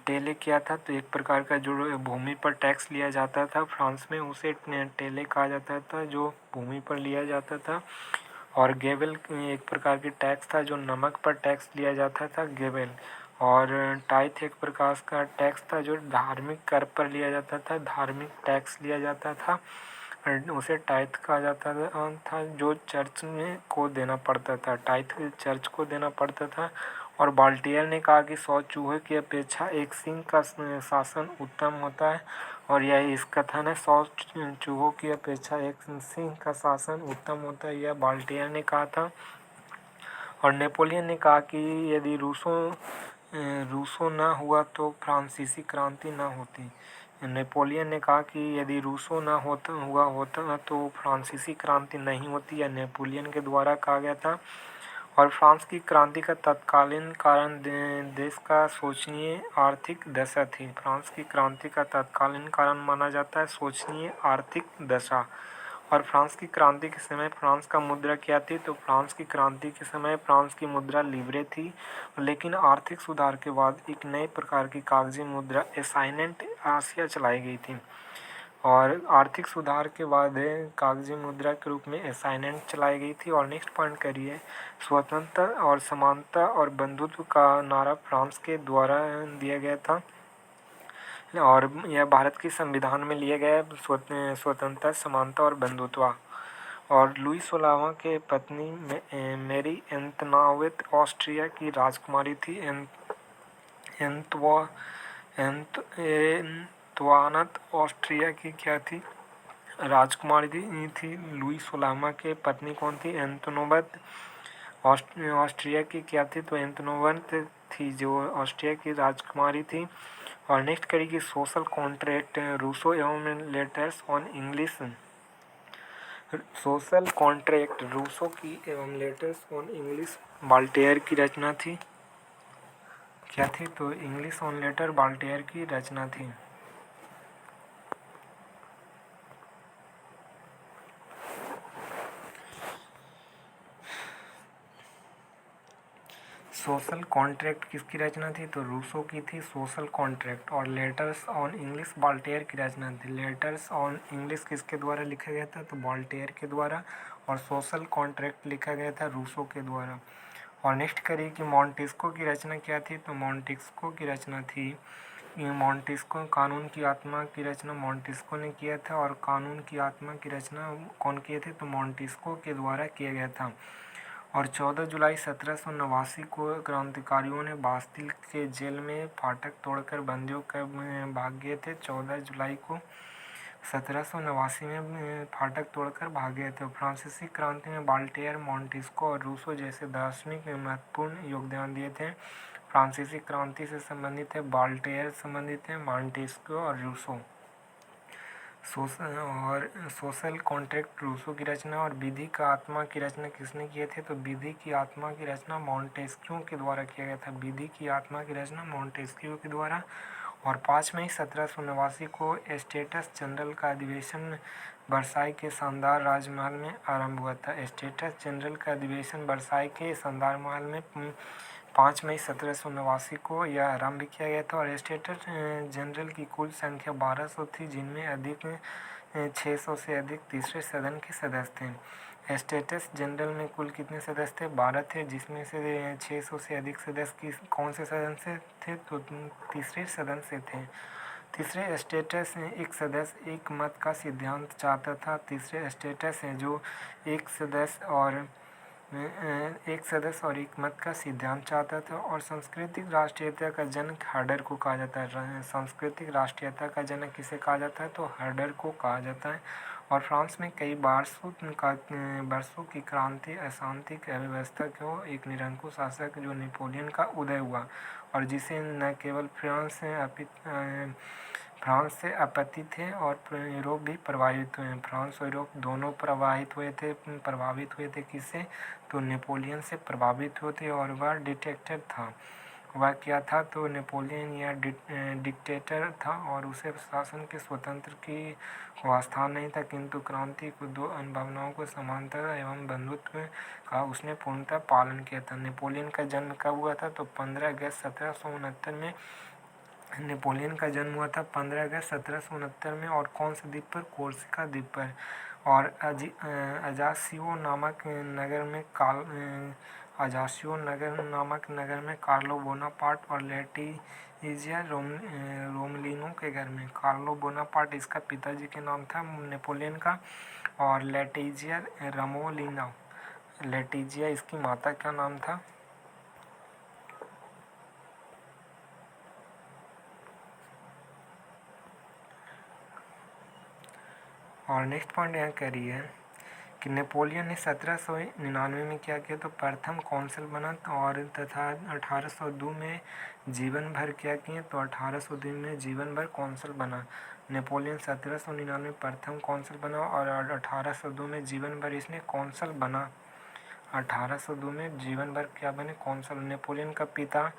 टेले क्या था? तो एक प्रकार का जो भूमि पर टैक्स लिया जाता था फ्रांस में, उसे टेले कहा जाता था, जो भूमि पर लिया जाता था। और गेवेल एक प्रकार की टैक्स था जो नमक पर टैक्स लिया जाता था, गेवेल। और टाइथ एक प्रकार का टैक्स था जो धार्मिक कर पर लिया जाता था, धार्मिक टैक्स लिया जाता था, उसे टाइथ कहा जाता था जो चर्च में को देना पड़ता था, टाइथ चर्च को देना पड़ता था। और बाल्टियर ने कहा कि 100 चूहे की अपेक्षा एक सिंह का शासन उत्तम होता है। और यह इस कथन है, 100 चूहों की अपेक्षा एक सिंह का शासन उत्तम होता है, यह बाल्टियर ने कहा था। और नेपोलियन ने कहा कि यदि रूसो न हुआ तो फ्रांसीसी क्रांति न होती। नेपोलियन ने कहा कि यदि रूसो न होता तो फ्रांसीसी क्रांति नहीं होती, यह नेपोलियन के द्वारा कहा गया था। और फ्रांस की क्रांति का तत्कालीन कारण देश का शोचनीय आर्थिक दशा थी। फ्रांस की क्रांति का तत्कालीन कारण माना जाता है शोचनीय आर्थिक दशा। और फ्रांस की क्रांति के समय फ्रांस का मुद्रा क्या थी? तो फ्रांस की क्रांति के समय फ्रांस की मुद्रा लिवरे थी, लेकिन आर्थिक सुधार के बाद एक नए प्रकार की कागजी मुद्रा एसाइनेंट आसिया चलाई गई थी। और आर्थिक सुधार के बाद कागजी मुद्रा के रूप में असाइनमेंट चलाई गई थी। और नेक्स्ट पॉइंट करिए, स्वतंत्रता और समानता और बंधुत्व का नारा फ्रांस के द्वारा दिया गया था और यह भारत के संविधान में लिया गया है, स्वतंत्रता, समानता और बंधुत्व। और लुई 16वां के पत्नी मेरी एंतोनेट ऑस्ट्रिया की राजकुमारी थी। एंतोनेट ऑस्ट्रिया की क्या थी? राजकुमारी थी। लुई 16वां के पत्नी कौन थी? एंतोनेट ऑस्ट्रिया की क्या थी? तो एंतोनेट थी जो ऑस्ट्रिया की राजकुमारी थी। और नेक्स्ट करेगी सोशल कॉन्ट्रैक्ट, रूसो एवं letters on English. Social contract Rousseau की एवं लेटर्स ऑन इंग्लिश बाल्टेयर की रचना थी। क्या थी? तो इंग्लिश ऑन लेटर बाल्टेयर की रचना थी। सोशल कॉन्ट्रैक्ट किसकी रचना थी? तो रूसो की थी सोशल कॉन्ट्रैक्ट। और लेटर्स ऑन इंग्लिश बाल्टेयर की रचना थी। लेटर्स ऑन इंग्लिश किसके द्वारा लिखा गया था? तो बाल्टेयर के द्वारा। और सोशल कॉन्ट्रैक्ट लिखा गया था रूसो के द्वारा। और नेक्स्ट करिए कि मॉन्टेस्को की रचना क्या थी? तो मॉन्टेस्को की रचना थी, मॉन्टेस्को कानून की आत्मा की रचना मॉन्टेस्को ने किया था। और कानून की आत्मा की रचना कौन किए थे? तो मॉन्टेस्को के द्वारा किया गया था। और 14 जुलाई 1789 को क्रांतिकारियों ने बास्तिल के जेल में फाटक तोड़कर बंदियों कर भाग गए थे। 14 जुलाई को 1789 में फाटक तोड़कर भाग गए थे। फ्रांसीसी क्रांति में बाल्टेयर, मॉन्टेस्को और रूसो जैसे दार्शनिक ने महत्वपूर्ण योगदान दिए थे। फ्रांसीसी क्रांति से संबंधित है बाल्टेयर, संबंधित है मॉन्टेस्को और रूसो। सोशल कॉन्ट्रैक्ट रूसो की रचना। और विधि का आत्मा की रचना किसने किए थे? तो विधि की आत्मा की रचना मॉन्टेस्क्यू के द्वारा किया गया था। विधि की आत्मा की रचना मॉन्टेस्क्यू के द्वारा। और 5 मई 1789 को स्टेट्स जनरल का अधिवेशन वर्साई के शानदार राजमहल में आरंभ हुआ था। स्टेट्स जनरल का अधिवेशन वर्साई के शानदार महल में 5 मई 1789 को यह आरंभ किया गया था। और स्टेट्स जनरल की कुल संख्या 1200 थी, जिनमें अधिक 600 से अधिक तीसरे सदन के सदस्य थे। स्टेट्स जनरल में कुल कितने सदस्य थे? 12 थे, जिसमें से 600 से अधिक सदस्य कौन से सदन से थे? तो तीसरे सदन से थे। तीसरे स्टेटस एक सदस्य एक मत का सिद्धांत चाहता था। तीसरे स्टेटस है जो एक सदस्य और एक मत का सिद्धांत चाहता था। और सांस्कृतिक राष्ट्रीयता का जनक हर्डर को कहा जाता है। सांस्कृतिक राष्ट्रीयता का जनक किसे कहा जाता है? तो हर्डर को कहा जाता है। और फ्रांस में कई वर्षों की क्रांति, अशांति, अव्यवस्था को एक निरंकुश शासक जो नेपोलियन का उदय हुआ और जिसे न केवल फ्रांस से आपत्ति थे और यूरोप भी प्रभावित हुए। फ्रांस और यूरोप दोनों प्रभावित हुए थे किससे? तो नेपोलियन से प्रभावित हुए थे और वह डिक्टेटर था। वह क्या था? तो नेपोलियन या डिक्टेटर था और उसे शासन के स्वतंत्र की स्थान नहीं था, किंतु क्रांति को दो भावनाओं को समानता एवं बंधुत्व का उसने पूर्णतः पालन किया था। नेपोलियन का जन्म कब हुआ था? तो 15 अगस्त 1769 में नेपोलियन का जन्म हुआ था 15 अगस्त 1769 में। और कौन से द्वीप पर? कोर्सिका द्वीप पर। और अजासियो नामक नगर में कार्लो बोनापार्ट और लेटिजिया रोमलिनो के घर में। कार्लो बोनापार्ट इसका पिताजी के नाम था नेपोलियन का, और लेटिजिया इसकी माता का नाम था। और नेक्स्ट पॉइंट यहाँ कह रही है कि नेपोलियन ने 1799 में क्या किया? तो प्रथम कौंसिल बना और तथा 1802 में जीवन भर क्या किए? तो 1802 में जीवन भर कौंसिल बना। नेपोलियन 1799 में प्रथम कौंसिल बना और 1802 में जीवन भर इसने कौंसिल बना। 1802 में जीवन भर क्या बने? कौंसिल। नेपोलियन का पिता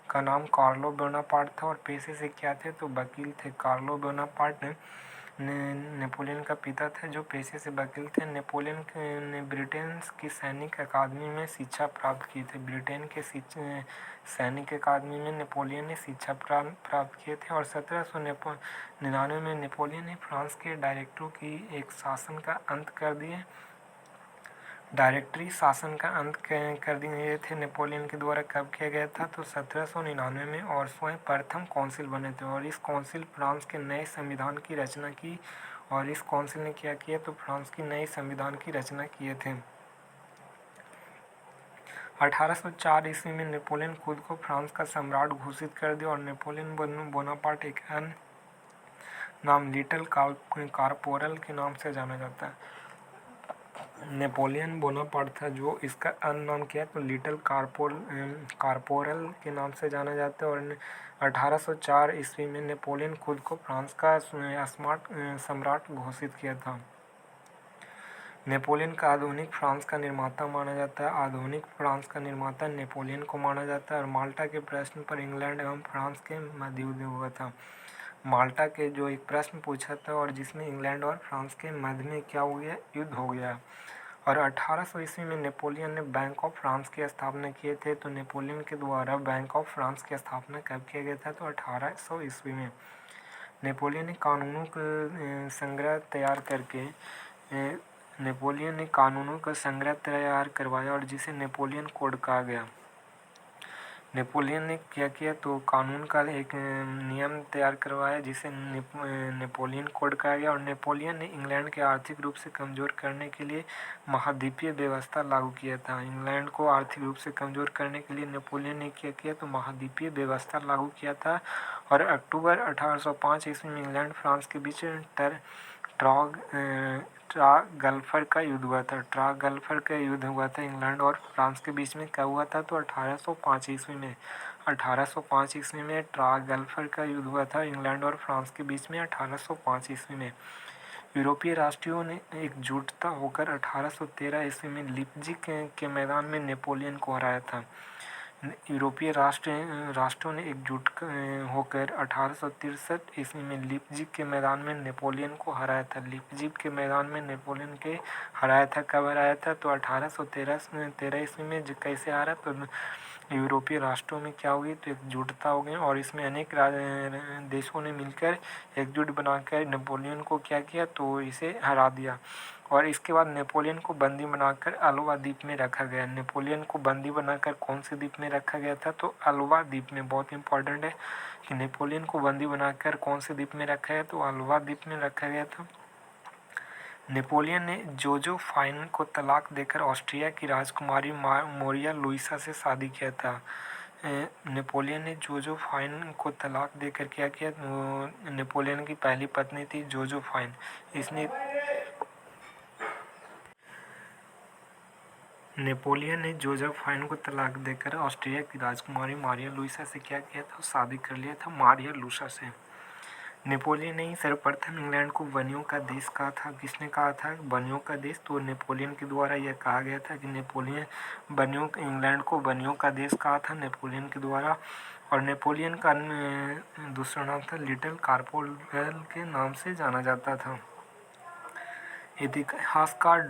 का नाम कार्लो बोनापार्ट था और पेशे से क्या थे? तो वकील थे। कार्लो बोनापार्ट नेपोलियन का पिता था जो पेशे से वकील थे। नेपोलियन ने ब्रिटेन की सैनिक अकादमी में शिक्षा प्राप्त की थी। ब्रिटेन के सैनिक अकादमी में नेपोलियन ने शिक्षा प्राप्त किए थे। और 1799 में नेपोलियन ने फ्रांस के डायरेक्टरी की एक शासन का अंत कर दिए। डायरेक्टरी शासन का अंत कर दिए थे नेपोलियन के द्वारा। कब किया गया था? तो 1799 में। और स्वयं प्रथम कौंसिल बने थे और इस कौंसिल फ्रांस के नए संविधान की रचना की। और इस कौंसिल ने क्या किया? तो फ्रांस की नए संविधान की रचना किए थे। 1804 ईस्वी में नेपोलियन खुद को फ्रांस का सम्राट घोषित कर दिया और नेपोलियन बोनापार्ट एक अन्य नाम लिटिल कारपोरल के नाम से जाना जाता है। नेपोलियन बोनापार्ट था जो इसका अन्य नाम क्या है? तो लिटिल कारपोरल के नाम से जाना जाता है। और 1804 ईस्वी में नेपोलियन खुद को फ्रांस का सम्राट घोषित किया था। नेपोलियन का आधुनिक फ्रांस का निर्माता माना जाता है। आधुनिक फ्रांस का निर्माता नेपोलियन को माना जाता है। और माल्टा के प्रश्न पर इंग्लैंड एवं फ्रांस के मध्य युद्ध हुआ था। माल्टा के जो एक प्रश्न पूछा था और जिसमें इंग्लैंड और फ्रांस के मध्य में क्या हो गया? युद्ध हो गया। और 1800 ईस्वी में नेपोलियन ने बैंक ऑफ फ्रांस की स्थापना किए थे। तो नेपोलियन के द्वारा बैंक ऑफ फ्रांस की स्थापना कब किया गया था? तो 1800 ईस्वी में। नेपोलियन ने कानूनों का संग्रह तैयार करवाया और जिसे नेपोलियन कोड कहा गया। नेपोलियन ने क्या किया? तो कानून का एक नियम तैयार करवाया जिसे नेपोलियन कोड कहा गया। और नेपोलियन ने इंग्लैंड के आर्थिक रूप से कमज़ोर करने के लिए महाद्वीपीय व्यवस्था लागू किया था। इंग्लैंड को आर्थिक रूप से कमज़ोर करने के लिए नेपोलियन ने क्या किया? तो महाद्वीपीय व्यवस्था लागू किया था। और अक्टूबर 1805 ईस्वी में इंग्लैंड फ्रांस के बीच ट्रागल्फर का युद्ध हुआ था। ट्रागल्फर का युद्ध हुआ था इंग्लैंड और फ्रांस के बीच में। कब हुआ था? तो 1805 ईस्वी में। 1805 ईस्वी में ट्रागल्फर का युद्ध हुआ था इंग्लैंड और फ्रांस के बीच में 1805 ईस्वी में। यूरोपीय राष्ट्रों ने एकजुटता होकर 1813 ईस्वी में लिप्जिग के मैदान में नेपोलियन को हराया था। यूरोपीय राष्ट्रों ने एकजुट होकर 1863 ईस्वी में लिप्जिग के मैदान में नेपोलियन को हराया था। लिप्जिग के मैदान में नेपोलियन के हराया था। कब हराया था? तो 1813 ईस्वी में। कैसे हारा? तो यूरोपीय राष्ट्रों में क्या हुई? तो एकजुटता हो गई और इसमें अनेक देशों ने मिलकर एकजुट बनाकर नेपोलियन को क्या किया? तो इसे हरा दिया। और इसके बाद नेपोलियन को बंदी बनाकर अल्वा द्वीप में रखा गया। नेपोलियन को बंदी बनाकर कौन से द्वीप में रखा गया था? तो अल्वा द्वीप में। बहुत इंपॉर्टेंट है कि नेपोलियन को बंदी बनाकर कौन से द्वीप में रखा गया? तो अल्वा द्वीप में रखा गया था। नेपोलियन ने जोजेफाइन को तलाक देकर ऑस्ट्रिया की राजकुमारी मारिया लुइसा से शादी किया था। नेपोलियन ने जोजेफाइन को तलाक देकर क्या किया? नेपोलियन की पहली पत्नी थी जोजेफाइन। इसने नेपोलियन ने जोसेफाइन को तलाक देकर ऑस्ट्रिया की राजकुमारी मारिया लुइसा से क्या किया था, शादी कर लिया था मारिया लुइसा से। नेपोलियन ने ही सर्वप्रथम इंग्लैंड को बनियों का देश कहा था। किसने कहा था बनियों का देश? तो नेपोलियन के द्वारा यह कहा गया था कि नेपोलियन इंग्लैंड को बनियों का देश कहा था नेपोलियन के द्वारा। और नेपोलियन का दूसरा नाम था लिटिल कार्पोवेल के नाम से जाना जाता था। इतिहासकार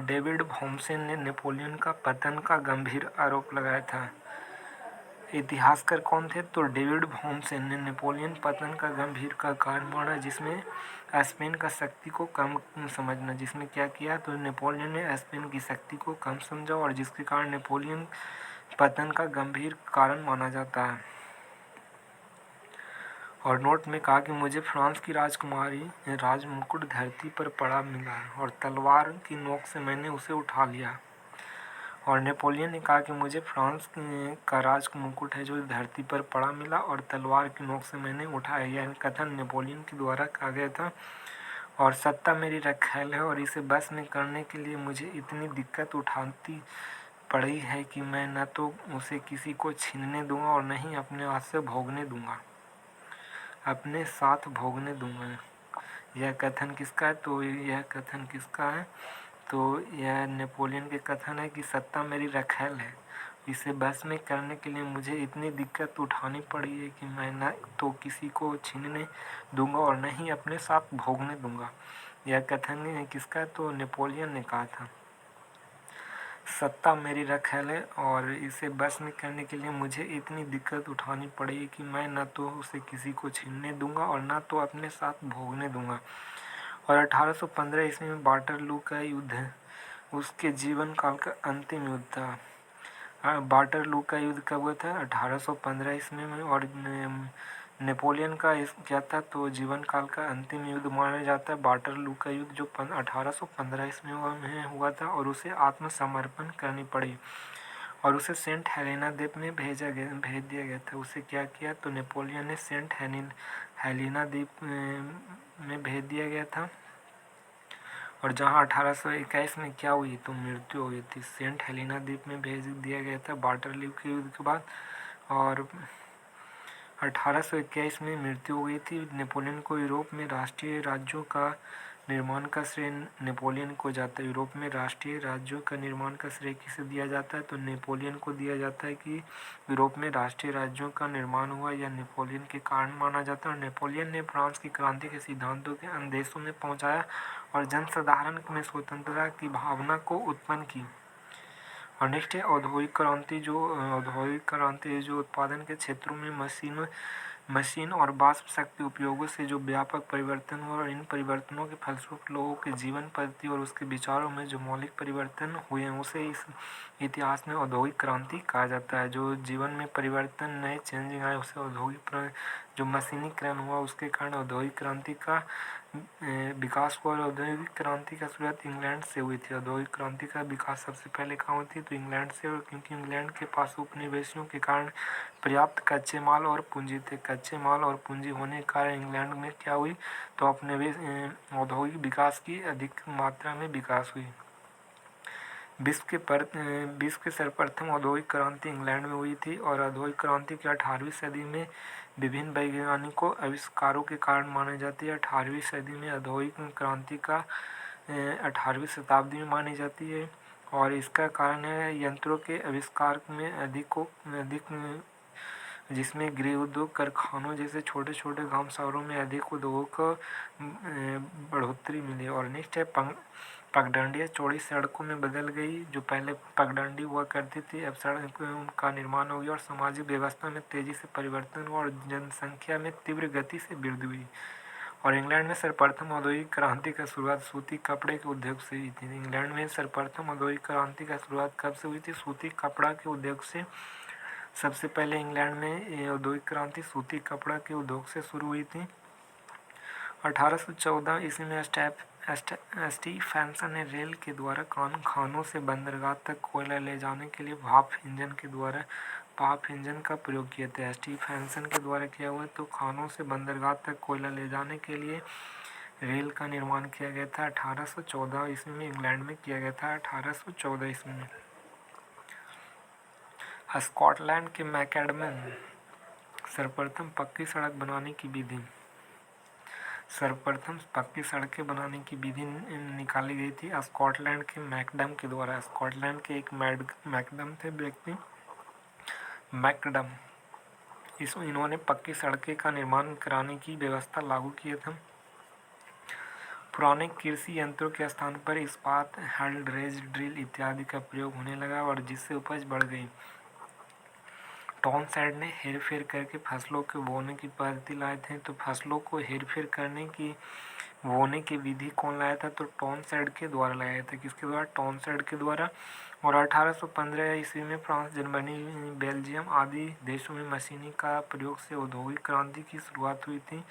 डेविड भॉम्सन ने नेपोलियन का पतन का गंभीर आरोप लगाया था। इतिहासकार कौन थे? तो डेविड भॉम्सन ने नेपोलियन पतन का गंभीर का कारण माना, जिसमें स्पेन का शक्ति को कम समझना। जिसमें क्या किया? तो नेपोलियन ने स्पेन की शक्ति को कम समझा और जिसके कारण नेपोलियन पतन का गंभीर कारण माना जाता है। और नोट में कहा कि मुझे फ्रांस की राजकुमारी राजमुकुट धरती पर पड़ा मिला और तलवार की नोक से मैंने उसे उठा लिया। और नेपोलियन ने कहा कि मुझे फ्रांस का राजमुकुट है जो धरती पर पड़ा मिला और तलवार की नोक से मैंने उठाया। यह कथन नेपोलियन के द्वारा कहा गया था। और सत्ता मेरी रखैल है और इसे बस में करने के लिए मुझे इतनी दिक्कत उठाती पड़ी है कि मैं न तो उसे किसी को छीनने दूंगा और न ही अपने साथ भोगने दूंगा। यह कथन किसका है? तो यह कथन किसका है? तो यह नेपोलियन के कथन है कि सत्ता मेरी रखैल है, इसे बस में करने के लिए मुझे इतनी दिक्कत उठानी पड़ी है कि मैं न तो किसी को छीनने दूंगा और न ही अपने साथ भोगने दूंगा। यह कथन किसका है? तो नेपोलियन ने कहा था। सत्ता मेरी रखैल है और इसे बस में करने के लिए मुझे इतनी दिक्कत उठानी पड़ेगी कि मैं न तो उसे किसी को छीनने दूंगा और न तो अपने साथ भोगने दूंगा। और 1815 ईस्वी में वाटरलू का युद्ध उसके जीवन काल का अंतिम युद्ध था। वाटरलू का युद्ध कब हुआ था? 1815 ईस्वी में। और नेपोलियन का क्या था? तो जीवन काल का अंतिम युद्ध माना जाता है वाटरलू का युद्ध, जो 1815 ईस्वी में हुआ था और उसे आत्मसमर्पण करनी पड़ी और उसे सेंट हेलेना द्वीप में भेज दिया गया था। उसे क्या किया? तो नेपोलियन ने सेंट हेलेना द्वीप में भेज दिया गया था और जहां 1821 में क्या हुई? तो मृत्यु हो गई थी। सेंट हेलेना द्वीप में भेज दिया गया था वाटरलू के युद्ध के बाद और 1821 में मृत्यु हो गई थी। नेपोलियन को यूरोप में राष्ट्रीय राज्यों का निर्माण का श्रेय नेपोलियन को जाता है। यूरोप में राष्ट्रीय राज्यों का निर्माण का श्रेय किसे दिया जाता है? तो नेपोलियन को दिया जाता है कि यूरोप में राष्ट्रीय राज्यों का निर्माण हुआ। यह नेपोलियन के कारण माना जाता है। और नेपोलियन ने फ्रांस की क्रांति के सिद्धांतों के अन्य देशों में पहुंचाया और जनसाधारण में स्वतंत्रता की भावना को उत्पन्न की। और नेक्स्ट है औद्योगिक क्रांति। जो उत्पादन के क्षेत्रों में मशीन और वाष्प शक्ति उपयोगों से जो व्यापक परिवर्तन हुआ और इन परिवर्तनों के फलस्वरूप लोगों के जीवन पद्धति और उसके विचारों में जो मौलिक परिवर्तन हुए हैं उसे इस इतिहास में औद्योगिक क्रांति कहा जाता है। जो जीवन में परिवर्तन नए चेंजिंग आए उसे औद्योगिक जो मशीनीकरण हुआ उसके कारण औद्योगिक क्रांति का विकास हुआ। और औद्योगिक क्रांति का शुरुआत इंग्लैंड से हुई थी। औद्योगिक क्रांति का विकास सबसे पहले कहाँ हुई थी? तो इंग्लैंड से। और क्योंकि इंग्लैंड के पास उपनिवेशियों के कारण पर्याप्त कच्चे माल और पूंजी थे। कच्चे माल और पूंजी होने के कारण इंग्लैंड में क्या हुई? तो औद्योगिक विकास की अधिक मात्रा में विकास हुई। विश्व के सर्वप्रथम औद्योगिक क्रांति इंग्लैंड में हुई थी। और औद्योगिक क्रांति की 18वीं सदी में विभिन्न वैज्ञानिकों आविष्कारों के कारण मानी जाती है। 18वीं सदी में औद्योगिक क्रांति का 18वीं शताब्दी में मानी जाती है और इसका कारण है यंत्रों के आविष्कार में अधिक जिसमें गृह उद्योग कारखानों जैसे छोटे छोटे गांव शहरों में अधिक उद्योगों को बढ़ोतरी मिली। और नेक्स्ट है पगडंडियाँ चौड़ी सड़कों में बदल गई। जो पहले पगडंडी हुआ करती थी अब सड़क का निर्माण हो गया और सामाजिक व्यवस्था में तेजी से परिवर्तन हुआ और जनसंख्या में तीव्र गति से वृद्धि हुई। और इंग्लैंड में सर्वप्रथम औद्योगिक क्रांति का शुरुआत सूती कपड़े के उद्योग से हुई थी। इंग्लैंड में सर्वप्रथम औद्योगिक क्रांति का शुरुआत कब से हुई थी? सूती कपड़ा के उद्योग से। सबसे पहले इंग्लैंड में औद्योगिक क्रांति सूती कपड़ा के उद्योग से शुरू हुई थी। 1814 ईस्वी में स्टीफेंसन ने रेल के द्वारा खानों से बंदरगाह तक कोयला ले जाने के लिए भाप इंजन का प्रयोग किया था। स्टीफेंसन के द्वारा किया हुआ तो खानों से बंदरगाह तक कोयला ले जाने के लिए रेल का निर्माण किया गया था। 1814 ईस्वी में इंग्लैंड में किया गया था। 1814 ईस्वी में स्कॉटलैंड के मैकडेम सर्वप्रथम पक्की सड़क बनाने की विधि सर्वप्रथम पक्की सड़कें बनाने की विधि निकाली गई थी स्कॉटलैंड के मैकडेम के द्वारा। स्कॉटलैंड के एक मैकडेम थे व्यक्ति, मैकडेम, इन्होंने पक्की सड़कें का निर्माण कराने की व्यवस्था लागू किया था। पुराने कृषि यंत्रों के स्थान पर इस्पात, हल, रेज, ड्रिल इत्यादि का प्रयोग होने लगा और जिससे उपज बढ़ गई। टॉनसेट ने हेरफेर करके फसलों के बोने की पद्धति लाए थे। तो फसलों को हेरफेर करने की बोने की विधि कौन लाया था? तो टॉनसेट के द्वारा लाया था। किसके द्वारा? टॉनसेट के द्वारा। और 1815 ईस्वी में फ्रांस, जर्मनी, बेल्जियम आदि देशों में मशीनी का प्रयोग से औद्योगिक क्रांति की शुरुआत हुई थी।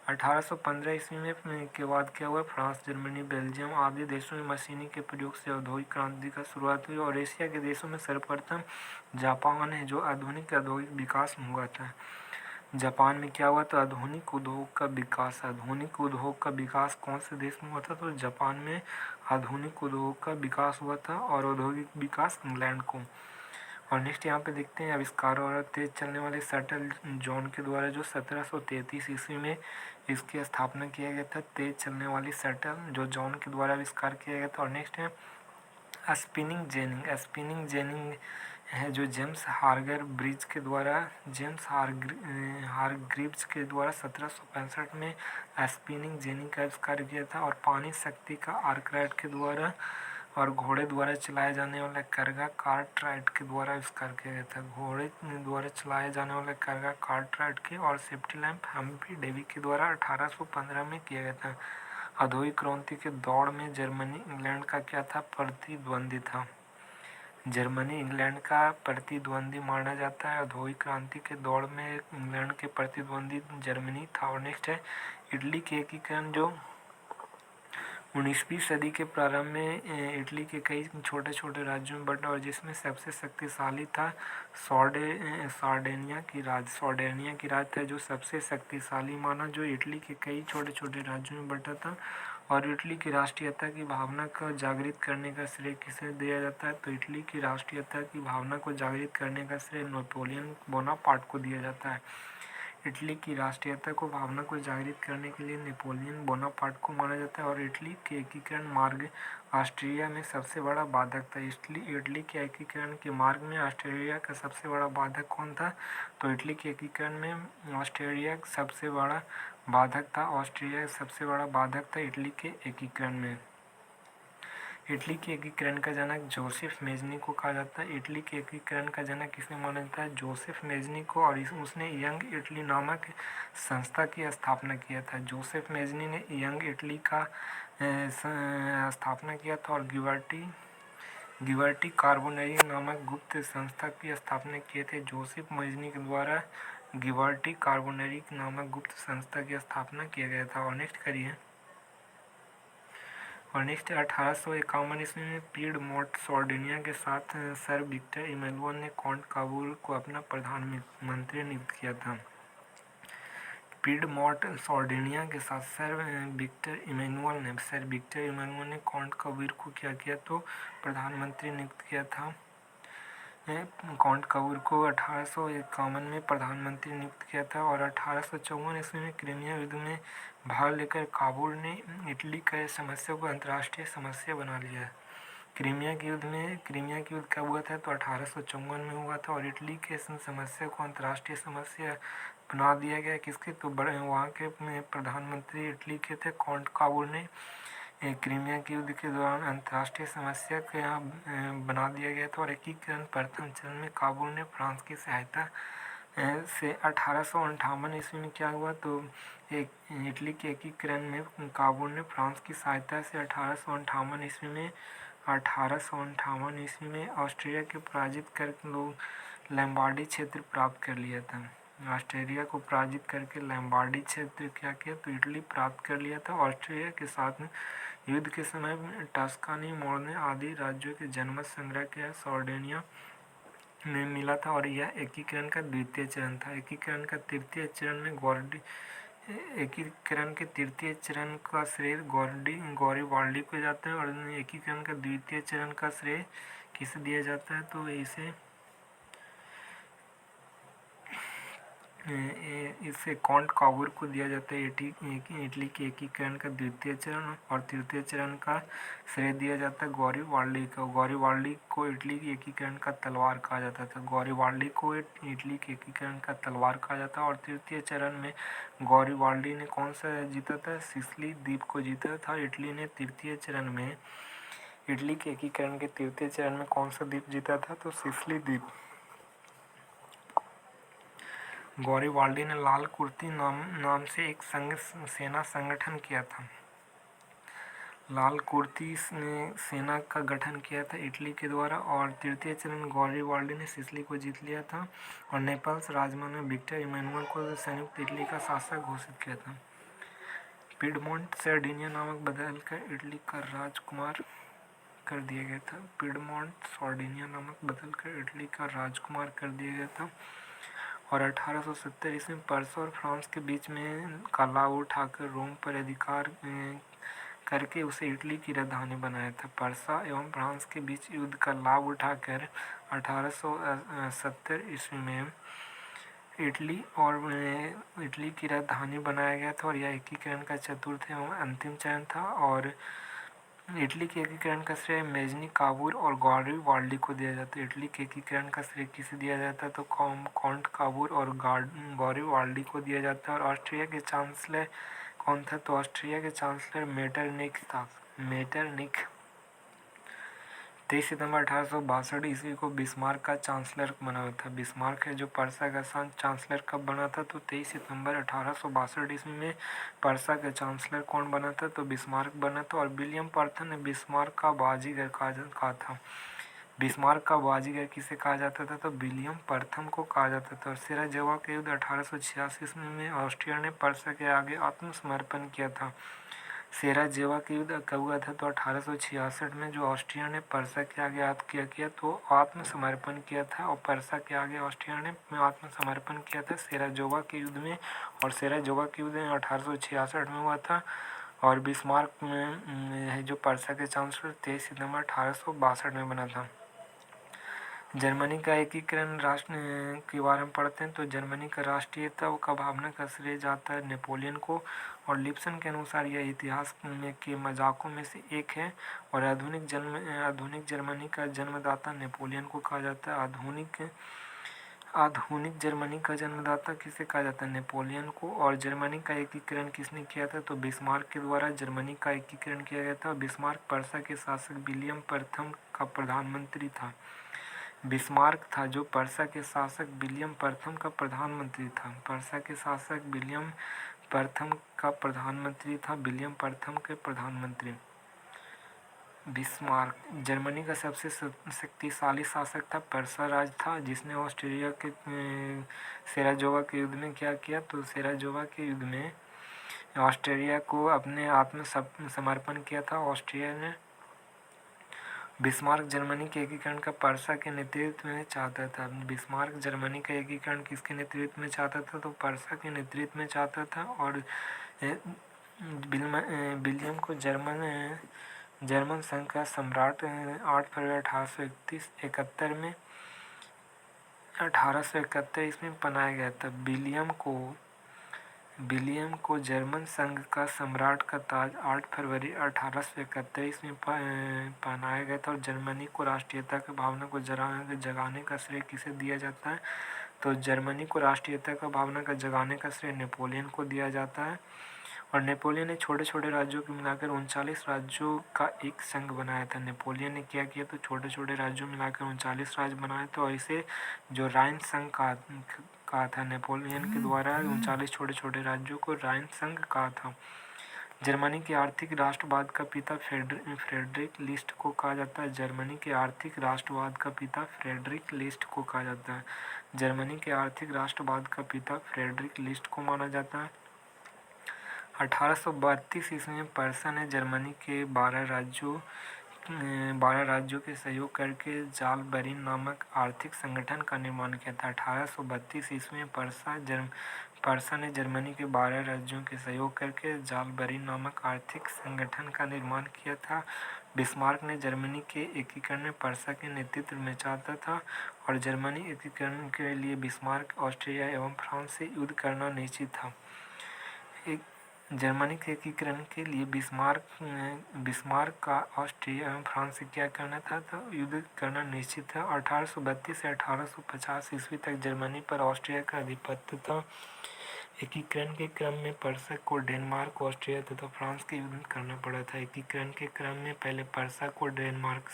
1815 ईस्वी में के बाद क्या हुआ? फ्रांस, जर्मनी, बेल्जियम आदि देशों में मशीनी के प्रयोग से औद्योगिक क्रांति का शुरुआत हुई और एशिया के देशों में सर्वप्रथम जापान है जो आधुनिक औद्योगिक विकास हुआ था। जापान में क्या हुआ? तो आधुनिक उद्योग का विकास। आधुनिक उद्योग का विकास कौन से देश में हुआ था? तो जापान में आधुनिक उद्योग का विकास हुआ था और औद्योगिक विकास इंग्लैंड को। और नेक्स्ट यहाँ पे देखते हैं आविष्कार और तेज चलने वाले शटल जॉन के द्वारा जो 1733 ईस्वी में इसकी स्थापना किया गया था। तेज चलने वाली शटल जो जॉन के द्वारा आविष्कार किया गया था। और नेक्स्ट है स्पिनिंग जेनिंग। स्पिनिंग जेनिंग है जो जेम्स हारग्रीव्स के द्वारा 1765 में स्पिनिंग जेनिंग का आविष्कार किया था। और पानी शक्ति का आर्कराइट के द्वारा और घोड़े द्वारा चलाए जाने वाला करगा कार्टराइट के द्वारा आविष्कार किया गया था। घोड़े द्वारा चलाए जाने वाला करगा कार्टराइट के और सेफ्टी लैंप हम्फ्री डेवी के द्वारा 1815 में किया गया था। औद्योगिक क्रांति के दौड़ में जर्मनी इंग्लैंड का क्या था? प्रतिद्वंदी था। जर्मनी इंग्लैंड का प्रतिद्वंदी माना जाता है। औद्योगिक क्रांति के दौड़ में इंग्लैंड के प्रतिद्वंदी जर्मनी था। और नेक्स्ट है इटली के एकीकरण जो 19वीं सदी के प्रारंभ में इटली के कई छोटे छोटे राज्यों में बंटा और जिसमें सबसे शक्तिशाली था सार्डिनिया की राज था जो सबसे शक्तिशाली माना, जो इटली के कई छोटे छोटे राज्यों में बंटा था। और इटली की राष्ट्रीयता की भावना को जागृत करने का श्रेय किसे दिया जाता है? तो इटली की राष्ट्रीयता की भावना को जागृत करने का श्रेय नेपोलियन बोनापार्ट को दिया जाता है। इटली की राष्ट्रीयता को भावना को जागृत करने के लिए नेपोलियन बोनापार्ट को माना जाता है। और इटली के एकीकरण मार्ग ऑस्ट्रिया में सबसे बड़ा बाधक था। इटली के एकीकरण के मार्ग में ऑस्ट्रिया का सबसे बड़ा बाधक कौन था? तो इटली के एकीकरण में ऑस्ट्रिया सबसे बड़ा बाधक था। ऑस्ट्रिया सबसे बड़ा बाधक था इटली के एकीकरण में। इटली के एकीकरण का जनक जोसेफ मेजनी को कहा जाता है। इटली के एकीकरण का जनक किसे माना जाता है? जोसेफ मेजनी को। और उसने यंग इटली नामक संस्था की स्थापना किया था। जोसेफ मेजनी ने यंग इटली का स्थापना किया था और गिबर्टी कार्बोनेरी नामक गुप्त संस्था की स्थापना किए थे। जोसेफ मेजनी के द्वारा गिबर्टी कार्बोनेरी नामक गुप्त संस्था की स्थापना किया गया था। और नेक्स्ट करिए। और नेक्स्ट 1851 ईस्वी में पीडमोंट सार्डिनिया के साथ सर विक्टर इमैनुअल ने कॉन्ट काबूल को अपना प्रधानमंत्री नियुक्त किया था। पीडमोंट सार्डिनिया के साथ सर विक्टर इमैनुअल ने कॉन्ट काबूल को क्या किया? तो प्रधानमंत्री नियुक्त किया था। कॉन्ट काबूल को 1851 में प्रधानमंत्री नियुक्त किया था। और 1854 ईस्वी में क्रीमिया युद्ध में भाग लेकर काबूल ने इटली की समस्या को अंतर्राष्ट्रीय समस्या बना लिया। क्रीमिया के युद्ध कब हुआ था? तो 1854 में हुआ था। और इटली के समस्या को अंतर्राष्ट्रीय समस्या बना दिया गया। किसके? तो बड़े वहाँ के प्रधानमंत्री इटली के थे कॉन्ट काबूल ने। क्रीमिया के युद्ध के दौरान अंतर्राष्ट्रीय समस्या को यहाँ बना दिया गया था। और एकीकरण प्रथम चरण में काबुल ने फ्रांस की सहायता से 1858 ईस्वी में क्या हुआ? तो इटली के एकीकरण में काबुल ने फ्रांस की सहायता से 1858 ईस्वी में ऑस्ट्रिया के पराजित कर लोग लैम्बार्डी क्षेत्र प्राप्त कर लिया था। ऑस्ट्रिया को पराजित करके लैम्बार्डी क्षेत्र क्या किया? तो इटली प्राप्त कर लिया था। ऑस्ट्रिया के साथ युद्ध के समय टस्कानी, मोरने आदि राज्यों के जनमत संग्रह किया सार्डिनिया में मिला था। और यह एकीकरण का द्वितीय चरण था। एकीकरण के तृतीय चरण का श्रेय गॉरिबाल्डी को जाता है। और एकीकरण का द्वितीय चरण का श्रेय किसे दिया जाता है? तो इसे इससे कॉन्ट काबूर को दिया जाता है इटली के एकीकरण का द्वितीय चरण, और तृतीय चरण का श्रेय दिया जाता है गौरीवाल्डी को। गौरीवाल्डी को इटली के एकीकरण का तलवार कहा जाता था। गौरीवाल्डी को इटली के एकीकरण का तलवार कहा जाता है। और तृतीय चरण में गौरीवाल्डी ने कौन सा जीता था? सिसिली द्वीप को जीता था। इटली ने तृतीय चरण में, इटली के एकीकरण के तृतीय चरण में कौन सा द्वीप जीता था? तो सिसिली द्वीप। गौरीवाल्डी ने लाल कुर्ती नाम से एक सेना संगठन किया था। लाल कुर्ती ने सेना का गठन किया था इटली के द्वारा। और तृतीय चरण गौरीवाल्डी ने सिसिली को जीत लिया था। और नेपल्स राजमाता विक्टर इमैनुअल को संयुक्त इटली का शासक घोषित किया था। पिडमोंट सार्डिनिया नामक बदलकर इटली का राजकुमार कर दिया गया था। पिडमोंट सार्डिनिया नामक बदलकर इटली का राजकुमार कर दिया गया था। और 1870 ईस्वी में पर्सा और फ्रांस के बीच में का लाभ उठाकर रोम पर अधिकार करके उसे इटली की राजधानी बनाया था। पर्सा एवं फ्रांस के बीच युद्ध का लाभ उठाकर 1870 ईस्वी में इटली की राजधानी बनाया गया था। और यह एकीकरण का चतुर्थ एवं अंतिम चरण था। और इटली के एकीकरण का श्रेय मेजनी काबूर और गौरीवाल्डी को दिया जाता है। इटली के एकीकरण का श्रेय किसे दिया जाता है? तो कॉन्ट काबूर और गौरीवाल्डी को दिया जाता है। और ऑस्ट्रिया के चांसलर कौन था? तो ऑस्ट्रिया के चांसलर मेटरनिख था। मेटरनिख 23 सितंबर 1862 ईस्वी को बिस्मार्क का चांसलर बना हुआ था। बिस्मार्क है जो पर्सा का चांसलर कब बना था? तो 23 सितंबर 1862 ईस्वी में पर्सा का चांसलर कौन बना था? तो बिस्मार्क बना था। और विलियम प्रथम ने बिस्मार्क का बाजीगर कहा था। बिस्मार्क का बाजीगर किसे कहा जाता था? तो विलियम प्रथम को कहा जाता था। और सेराजेवो के युद्ध 1886 ईस्वी में ऑस्ट्रिया ने पर्सा के आगे आत्मसमर्पण किया था। सेराजेवो के युद्ध कब हुआ था? तो 1866 में, जो ऑस्ट्रिया ने पर्सा के आगे किया तो आत्मसमर्पण किया था। और पर्सा के आगे ऑस्ट्रिया ने आत्मसमर्पण किया था सेराजेवो के युद्ध में। और सेराजेवो के युद्ध 1866 में हुआ था। और बिस्मार्क में जो पर्सा के चांसलर 23 सितंबर 1862 में बना था। जर्मनी का एकीकरण राष्ट्र के बारे में पढ़ते हैं। तो जर्मनी का राष्ट्रीयता का भावना का श्रेय जाता है नेपोलियन को। और लिप्सन के अनुसार यह इतिहास के मजाकों में से एक है। और आधुनिक जर्मनी का जन्मदाता नेपोलियन को कहा जाता है। आधुनिक जर्मनी का जन्मदाता किसे कहा जाता है? नेपोलियन को। और जर्मनी का एकीकरण किसने किया था? तो बिस्मार्क के द्वारा जर्मनी का एकीकरण किया गया था। बिस्मार्क पर्सा के शासक विलियम प्रथम का प्रधानमंत्री था। बिस्मार्क था जो पर्सा के शासक विलियम प्रथम का प्रधानमंत्री था। पर्सा के शासक विलियम प्रथम का प्रधानमंत्री था। विलियम प्रथम के प्रधानमंत्री बिस्मार्क। जर्मनी का सबसे शक्तिशाली शासक था। पर्सा राज था जिसने ऑस्ट्रिया के सेराजेवो के युद्ध में क्या किया? तो सेराजेवो के युद्ध में ऑस्ट्रिया को अपने आत्मसमर्पण किया था। ऑस्ट्रिया ने बिस्मार्क जर्मनी के एकीकरण का पर्सा के नेतृत्व में चाहता था। बिस्मार्क जर्मनी का एकीकरण किसके नेतृत्व में चाहता था? तो पर्सा के नेतृत्व में चाहता था। और विलियम को जर्मन संघ का सम्राट 8 फरवरी 1871 ईस्वी में बनाया गया था। विलियम को जर्मन संघ का सम्राट का ताज 8 फरवरी 1871 ईस्वी में पहनाया गया था। और जर्मनी को राष्ट्रीयता की भावना को जगाने का श्रेय किसे दिया जाता है? तो जर्मनी को राष्ट्रीयता का भावना का जगाने का श्रेय नेपोलियन को दिया जाता है। और नेपोलियन ने छोटे छोटे राज्यों को मिलाकर 39 राज्यों का एक संघ बनाया था। नेपोलियन ने क्या किया? तो छोटे छोटे राज्यों मिलाकर 39 राज्य बनाए। तो इसे जो राइन संघ कहा था। नेपोलियन के द्वारा 39 छोटे छोटे राज्यों को राइन संघ कहा था। जर्मनी के आर्थिक राष्ट्रवाद का पिता फ्रेडरिक लिस्ट को कहा जाता है। जर्मनी के आर्थिक राष्ट्रवाद का पिता फ्रेडरिक लिस्ट को कहा जाता है। जर्मनी के आर्थिक राष्ट्रवाद का पिता फ्रेडरिक लिस्ट को माना जाता है। 1832 ईस्वी में पर्सा ने जर्मनी के 12 राज्यों 12 राज्यों के सहयोग करके जाल बरीन नामक आर्थिक संगठन का निर्माण किया था। 1832 ईस्वी में पर्सा ने जर्मनी के 12 राज्यों के सहयोग करके जाल बरीन नामक आर्थिक संगठन का निर्माण किया था। बिस्मार्क ने जर्मनी के एकीकरण में पर्सा के नेतृत्व में चाहता था और जर्मनी एकीकरण के लिए बिस्मार्क, ऑस्ट्रिया एवं फ्रांस से युद्ध करना निश्चित था। जर्मनी के एकीकरण के लिए बिस्मार्क का ऑस्ट्रिया एवं फ्रांस से क्या करना था, तो युद्ध करना निश्चित था। 1832 से 1850 ईस्वी तक जर्मनी पर ऑस्ट्रिया का आधिपत्य था। एकीकरण के क्रम में पर्सा को डेनमार्क, ऑस्ट्रिया तथा फ्रांस के युद्ध करना पड़ा था। एकीकरण के क्रम में पहले पर्सा को डेनमार्क,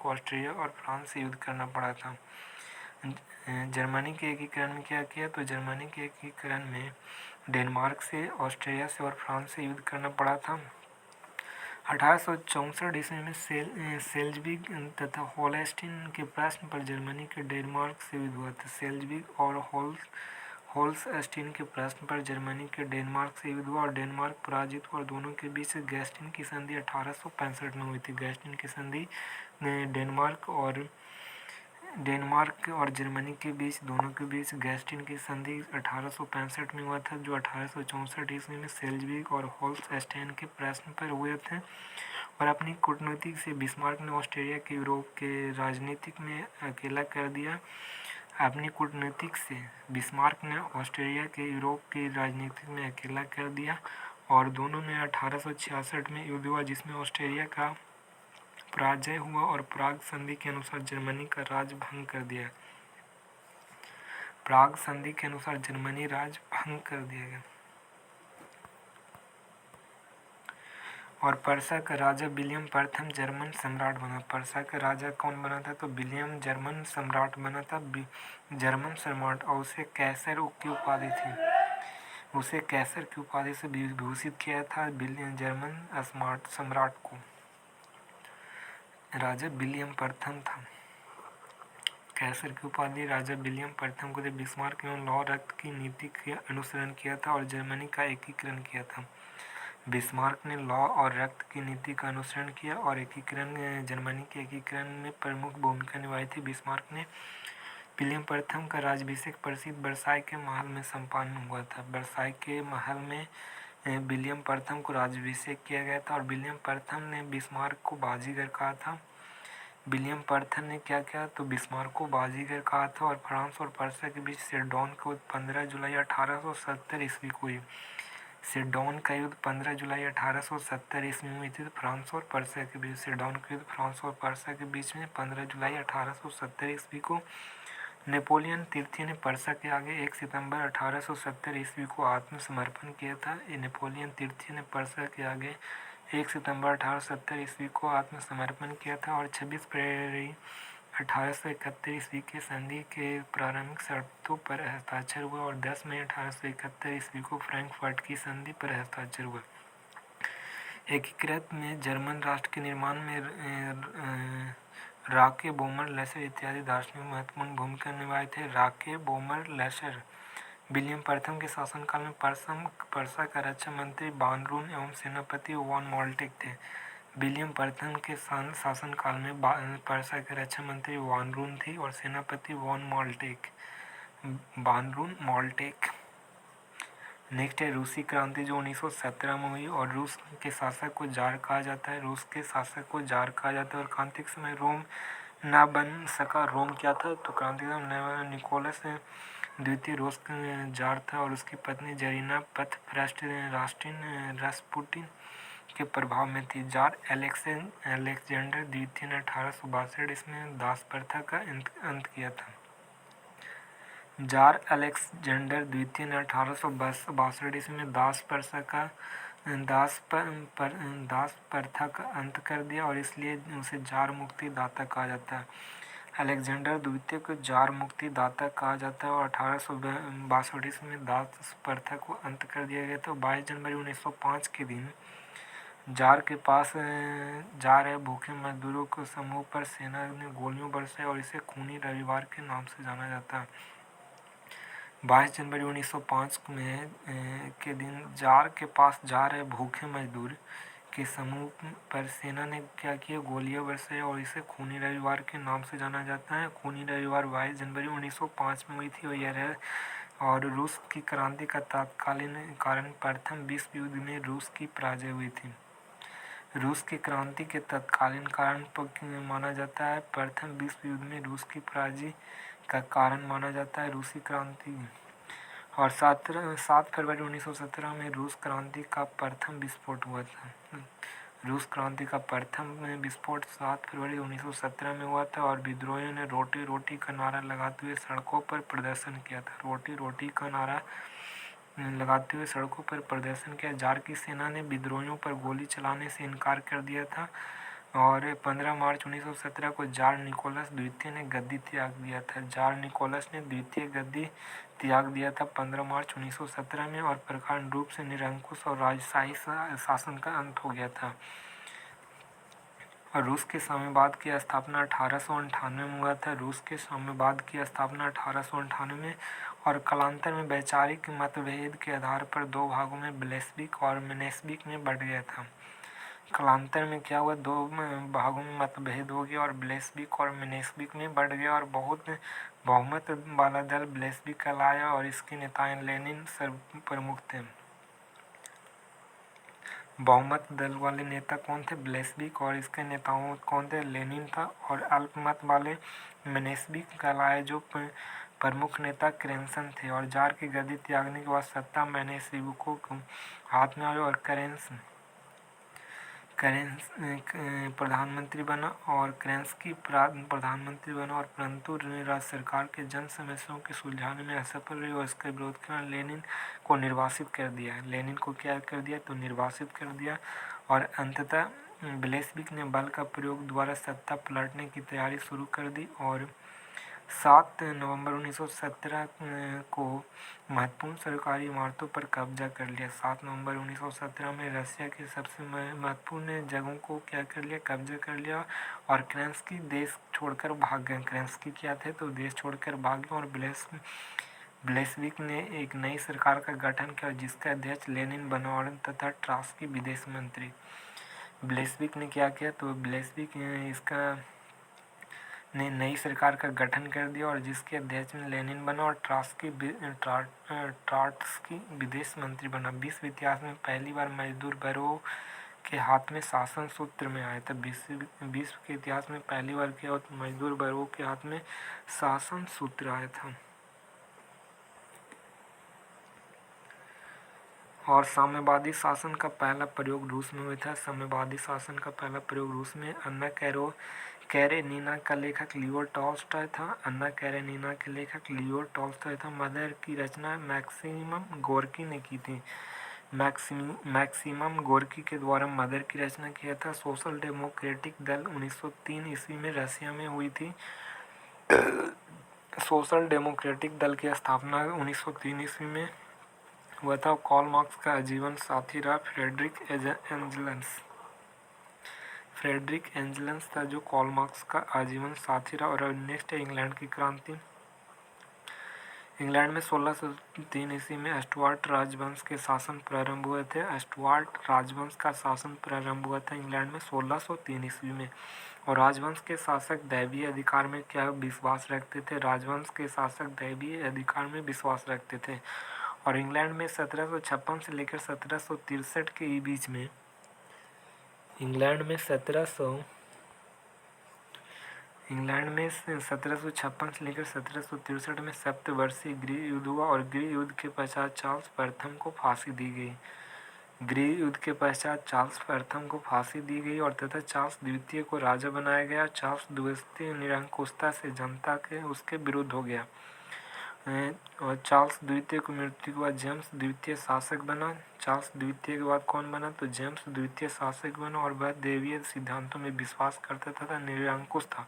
ऑस्ट्रिया और फ्रांस से युद्ध करना पड़ा था। जर्मनी के एकीकरण में क्या किया, तो जर्मनी के एकीकरण में डेनमार्क से, ऑस्ट्रिया से और फ्रांस से युद्ध करना पड़ा था। 1864 ईस्वी में सेल्जबर्ग तथा होल्स्टीन के प्रश्न पर जर्मनी के डेनमार्क से युद्ध हुआ था। सेल्जबर्ग और होल्स्टीन के प्रश्न पर जर्मनी के डेनमार्क से युद्ध हुआ और डेनमार्क पराजित हुआ और दोनों के बीच गैस्टिन की संधि 1865 में हुई थी। गैस्टिन की संधि डेनमार्क और जर्मनी के बीच, दोनों के बीच गैस्टिन की संधि 1865 में हुआ था, जो 1864 ईस्वी में सेल्जबर्ग और होल्स्टीन के प्रश्न पर हुए थे। और अपनी कूटनीति से बिस्मार्क ने ऑस्ट्रिया के यूरोप के राजनीतिक में अकेला कर दिया। अपनी कूटनीति से बिस्मार्क ने ऑस्ट्रिया के यूरोप की राजनीति में अकेला कर दिया और दोनों में 1866 में युद्ध हुआ, जिसमें ऑस्ट्रिया का पराजय हुआ और प्राग संधि के अनुसार जर्मनी का राज भंग कर दिया। प्राग संधि के अनुसार जर्मनी राज भंग कर दिया गया और पर्सा का राजा विलियम प्रथम जर्मन सम्राट बना। पर्सा का राजा कौन बना था, तो विलियम जर्मन सम्राट बना था। जर्मन सम्राट और उसे कैसर की उपाधि थी। उसे कैसर की उपाधि से विभूषित किया था विलियम जर्मन सम्राट को। राजा विलियम प्रथम था। कैसर की उपाधि राजा विलियम प्रथम को बिस्मार्क एवं लॉ रक्त की नीति का अनुसरण किया था और जर्मनी का एकीकरण किया था। बिस्मार्क ने लॉ और रक्त की नीति का अनुसरण किया और जर्मनी के एकीकरण में प्रमुख भूमिका निभाई थी। बिस्मार्क ने विलियम प्रथम का राज्याभिषेक प्रसिद्ध वर्साई के महल में संपन्न हुआ था। वर्साई के महल में विलियम प्रथम को राज्याभिषेक किया गया था और विलियम प्रथम ने बिस्मार्क को बाजीगर कहा था। विलियम प्रथम ने क्या किया, तो बिस्मार्क को बाजीगर कहा था और फ्रांस और पर्सा के बीच सेडोन का युद्ध 15 जुलाई 1870 ईस्वी को हुई। सेडोन का युद्ध 15 जुलाई 1870 ईस्वी में हुई थी। फ्रांस और पर्सा के बीच सेडोन का युद्ध फ्रांस और पर्सा के बीच में 15 जुलाई 1870 ईस्वी को। नेपोलियन तृतीय ने पर्सा के आगे 1 सितंबर 1870 ईस्वी को आत्मसमर्पण किया था। नेपोलियन तृतीय ने पर्सा के आगे 1 सितंबर 1870 ईस्वी को आत्मसमर्पण किया था और 26 फरवरी 1871 ईस्वी के संधि के प्रारंभिक शर्तों पर हस्ताक्षर हुआ और 10 मई 1871 ईस्वी को फ्रैंकफर्ट की संधि पर हस्ताक्षर हुआ। एकीकृत में जर्मन राष्ट्र के निर्माण में राके, बोमर, लेसर इत्यादि दार्शनिक महत्वपूर्ण भूमिका निभाए थे। राके, बोमर, लेसर विलियम प्रथम के शासनकाल में पर्सा का रक्षा मंत्री बानरून एवं सेनापति वॉन मॉल्टेक थे। विलियम प्रथम के शासनकाल में पर्सा के रक्षा मंत्री वानरून थी और सेनापति बानरून मॉल्टेक। नेक्स्ट है रूसी क्रांति, जो 1917 में हुई और रूस के शासक को जार कहा जाता है। और क्रांति के समय रोम ना बन सका। रोम क्या था, तो क्रांति के समय निकोलस द्वितीय रूस का जार था और उसकी पत्नी जरीना पथभ्रष्ट रास्पुटिन के प्रभाव में थी। जार अलेक्जेंडर द्वितीय ने 1862 इसमें दास प्रथा का अंत किया था। जार अलेक्जेंडर द्वितीय ने 1862 ईस्वी में दास प्रथा का अंत कर दिया और इसलिए उसे जार मुक्ति दाता कहा जाता है। अलेक्जेंडर द्वितीय को जार मुक्ति दाता कहा जाता है और 1862 ईस्वी में दास प्रथा को अंत कर दिया गया था। 22 जनवरी 1905 के दिन जार के पास जा रहे भूखे मजदूरों के समूह पर सेना ने गोलियां बरसाई और इसे खूनी रविवार के नाम से जाना जाता है। 22 जनवरी 1905 में के दिन जार के पास जा रहे भूखे मजदूर के समूह पर सेना ने क्या किया, गोलियां बरसाई और इसे खूनी रविवार के नाम से जाना जाता है। खूनी रविवार 22 जनवरी 1905 में हुई थी और रूस की क्रांति का तत्कालीन कारण प्रथम विश्व युद्ध में रूस की पराजय हुई थी। रूस की क्रांति के तत्कालीन कारण माना जाता है, प्रथम विश्व युद्ध में रूस की पराजय का कारण माना जाता है रूसी क्रांति। और 7 फरवरी 1917 में रूस क्रांति का प्रथम विस्फोट हुआ था। रूस क्रांति का प्रथम विस्फोट 7 फरवरी 1917 में हुआ था और विद्रोहियों ने रोटी रोटी का नारा लगाते हुए सड़कों पर प्रदर्शन किया था। रोटी रोटी का नारा लगाते हुए सड़कों पर प्रदर्शन किया। जार की सेना ने विद्रोहियों पर गोली चलाने से इनकार कर दिया था और 15 मार्च 1917 को जार निकोलस द्वितीय ने गद्दी त्याग दिया था। जार निकोलस ने द्वितीय गद्दी त्याग दिया था 15 मार्च 1917 में और प्रकांड रूप से निरंकुश और राजशाही शासन का अंत हो गया था। और रूस के साम्यवाद की स्थापना 1898 में हुआ था। रूस के साम्यवाद की स्थापना 1898 में और कालांतर में वैचारिक मतभेद के आधार पर दो भागों में ब्लेस्विक और मेनेस्विक में बढ़ गया था। कालांतर में क्या हुआ, दो भागों में मतभेद हो गया और ब्लेस्विक और मेनेस्विक में बढ़ गया और बहुत बहुमत वाला दल ब्लेस्विक कहलाया और इसके नेता लेनिन सर्व प्रमुख थे। बहुमत दल वाले नेता कौन थे, ब्लेस्विक, और इसके नेताओं कौन थे, लेनिन था। और अल्पमत वाले मेनेस्विक कहलाए जो प्रमुख नेता क्रेंसन थे। और जार की गद्दी त्यागने के बाद सत्ता मेनेस्विकों को हाथ में आई और करेंस प्रधानमंत्री बना और क्रेंस्की प्रधानमंत्री बना और परंतु राज्य सरकार के जन समस्याओं के सुलझाने में असफल रही और इसका विरोध किया। लेनिन को निर्वासित कर दिया। लेनिन को क्या कर दिया, तो निर्वासित कर दिया। और अंततः ब्लेस्विक ने बल का प्रयोग द्वारा सत्ता पलटने की तैयारी शुरू कर दी और 7 नवंबर 1917 को महत्वपूर्ण सरकारी इमारतों पर कब्जा कर लिया। 7 नवंबर 1917 में रशिया के सबसे महत्वपूर्ण जगहों को क्या कर लिया, कब्जा कर लिया और क्रेंस्की देश छोड़कर भाग गए। क्रेंस्की क्या थे, तो देश छोड़कर भाग गए और ब्लेस्विक ने एक नई सरकार का गठन किया जिसका अध्यक्ष लेनिन बना और तथा ट्रॉट्स्की विदेश मंत्री। ब्लेस्विक ने क्या किया, तो ब्लेस्विक इसका ने नई सरकार का गठन कर दिया और जिसके अध्यक्ष में लेनिन बना और ट्रॉट्स्की विदेश मंत्री बना। विश्व इतिहास में पहली बार मजदूर वर्गों के हाथ में शासन सूत्र में आया था। विश्व के इतिहास में पहली बार क्या हुआ, मजदूर वर्गों के हाथ में शासन सूत्र आया था। और साम्यवादी शासन का पहला प्रयोग रूस में हुआ था। साम्यवादी शासन का पहला प्रयोग रूस में अन्ना कैरेनिना का लेखक लियो टॉल्स्टॉय था। अन्ना कैरेनिना के लेखक लियो टॉल्स्टॉय था। मदर की रचना मैक्सिमम गोर्की ने की थी। मैक्सिमम गोर्की के द्वारा मदर की रचना किया था। सोशल डेमोक्रेटिक दल 1903 ईस्वी में रशिया में हुई थी। सोशल डेमोक्रेटिक दल की स्थापना 1903 ईस्वी में हुआ था। कार्ल मार्क्स का आजीवन साथी रहा फ्रेडरिक एंजल्स था जो कार्ल मार्क्स का आजीवन साथी रहा। और नेक्स्ट है इंग्लैंड की क्रांति। इंग्लैंड में 1603 ईस्वी में स्टुअर्ट राजवंश के शासन प्रारंभ हुए थे। स्टुअर्ट राजवंश का शासन प्रारंभ हुआ था इंग्लैंड में 1603 ईस्वी में। और राजवंश के शासक दैवीय अधिकार में क्या विश्वास रखते थे, राजवंश के शासक दैवीय अधिकार में विश्वास रखते थे। और इंग्लैंड में 1756 से लेकर 1763 के बीच में इंग्लैंड में 1756 से लेकर 1763 में सप्तवर्षीय गृह युद्ध हुआ और गृह युद्ध के पश्चात चार्ल्स प्रथम को फांसी दी गई। गृह युद्ध के पश्चात चार्ल्स प्रथम को फांसी दी गई और तथा चार्ल्स द्वितीय को राजा बनाया गया। चार्ल्स द्वितीय निरंकुशता से जनता के उसके विरुद्ध हो गया और चार्ल्स द्वितीय को मृत्यु के बाद जेम्स द्वितीय शासक बना। चार्ल्स द्वितीय के बाद कौन बना, तो जेम्स द्वितीय शासक बना और वह दैवीय सिद्धांतों में विश्वास करता था, निरंकुश था।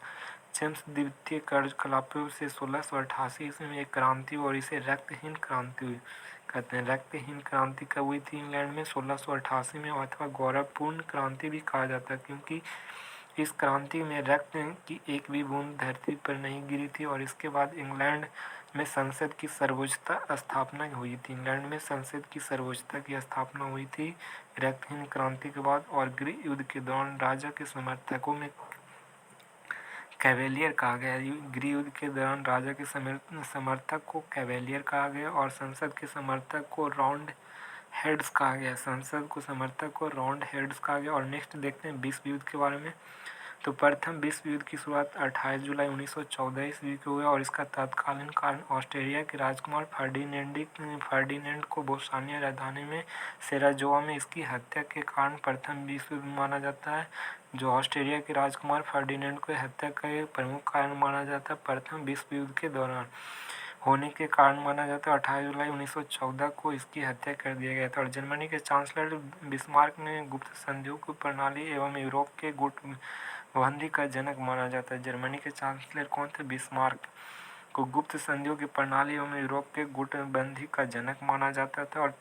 जेम्स द्वितीय कार्यकलापों से 1688 ईस्वी में एक क्रांति और इसे रक्तहीन क्रांति हुई कहते हैं। रक्तहीन क्रांति कब हुई थी इंग्लैंड में, 1688 में, अथवा गौरवपूर्ण क्रांति भी कहा जाता है क्योंकि इस क्रांति में रक्त की एक भी बूंद धरती पर नहीं गिरी थी और इसके बाद इंग्लैंड में संसद की सर्वोच्चता स्थापना हुई थी। इंग्लैंड में संसद की सर्वोच्चता की स्थापना हुई थी रक्तहीन क्रांति के बाद। और गृह युद्ध के दौरान राजा के समर्थकों में कैवेलियर कहा गया। गृह युद्ध के दौरान राजा के समर्थक को कैवेलियर कहा गया और संसद के समर्थक को राउंड हेड्स कहा गया। संसद को समर्थक को राउंड हेड्स कहा गया। और नेक्स्ट देखते हैं विश्व युद्ध के बारे में। तो प्रथम विश्व युद्ध की शुरुआत 28 जुलाई 1914 ईस्वी को हुआ और इसका तत्कालीन कारण ऑस्ट्रिया के राजकुमार फर्डिनेंड को बोस्निया राजधानी में सेराजोवा में इसकी हत्या के कारण प्रथम विश्व युद्ध माना जाता है। जो ऑस्ट्रिया के राजकुमार फर्डिनेंड को हत्या का एक प्रमुख कारण माना जाता है प्रथम विश्व युद्ध के दौरान होने के कारण माना जाता है। 28 जुलाई 1914 को इसकी हत्या कर दिया गया था। और जर्मनी के चांसलर बिस्मार्क ने गुप्त संधियों की प्रणाली एवं यूरोप के गुटबंदी का जनक माना जाता है। जर्मनी के चांसलर कौन थे? बिस्मार्क को गुप्त संधियों की प्रणाली एवं यूरोप के गुटबंदी का जनक माना जाता था। और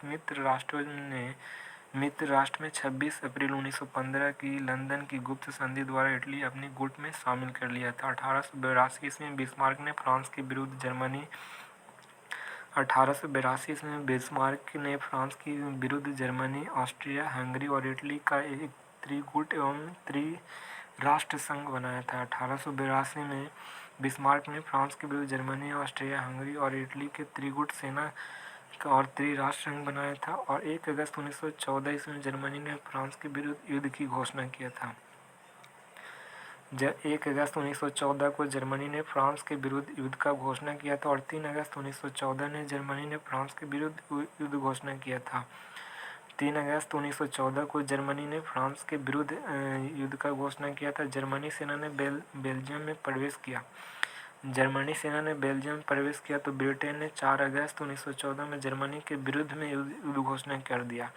मित्र राष्ट्र में 26 अप्रैल 1915 की लंदन की गुप्त संधि द्वारा इटली अपनी गुट में शामिल कर लिया था। 1882 ईस्वी में बिस्मार्क ने फ्रांस के विरुद्ध जर्मनी 1882 ईस्वी में बिस्मार्क ने फ्रांस के विरुद्ध जर्मनी, ऑस्ट्रिया, हंगरी और इटली का एक त्रिगुट एवं त्रिराष्ट्र संघ बनाया था। 1882 में बिस्मार्क ने फ्रांस के विरुद्ध जर्मनी, ऑस्ट्रिया, हंगरी और इटली के त्रिगुट सेना और त्रिराष्ट्र संघ बनाया था। और 1 अगस्त 1914 ईस्वी में जर्मनी ने फ्रांस के विरुद्ध युद्ध की घोषणा किया था। 1 अगस्त 1914 को जर्मनी ने फ्रांस के विरुद्ध युद्ध का घोषणा किया था। और 3 अगस्त 1914 ने जर्मनी ने फ्रांस के विरुद्ध युद्ध घोषणा किया था। 3 अगस्त 1914 को जर्मनी ने फ्रांस के विरुद्ध युद्ध का घोषणा किया था। जर्मनी सेना ने बेल्जियम में प्रवेश किया। तो ब्रिटेन ने 4 अगस्त 1914 में जर्मनी के विरुद्ध में युद्ध घोषणा कर दिया।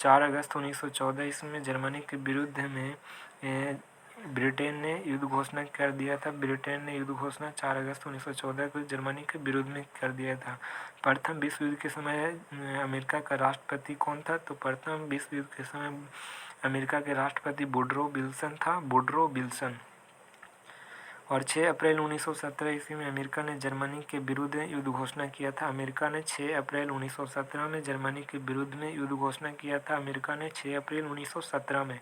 4 अगस्त 1914 ईस्वी में जर्मनी के विरुद्ध में ब्रिटेन ने युद्ध घोषणा कर दिया था। ब्रिटेन ने युद्ध घोषणा 4 अगस्त 1914 को जर्मनी के विरुद्ध में कर दिया था। प्रथम विश्व युद्ध के समय अमेरिका का राष्ट्रपति कौन था? तो प्रथम विश्व युद्ध के समय अमेरिका के राष्ट्रपति वुडरो विल्सन। और 6 अप्रैल 1917 ईस्वी में अमेरिका ने जर्मनी के विरुद्ध युद्ध घोषणा किया था। अमेरिका ने 6 अप्रैल 1917 में जर्मनी के विरुद्ध में युद्ध घोषणा किया था। अमेरिका ने 6 अप्रैल 1917 में।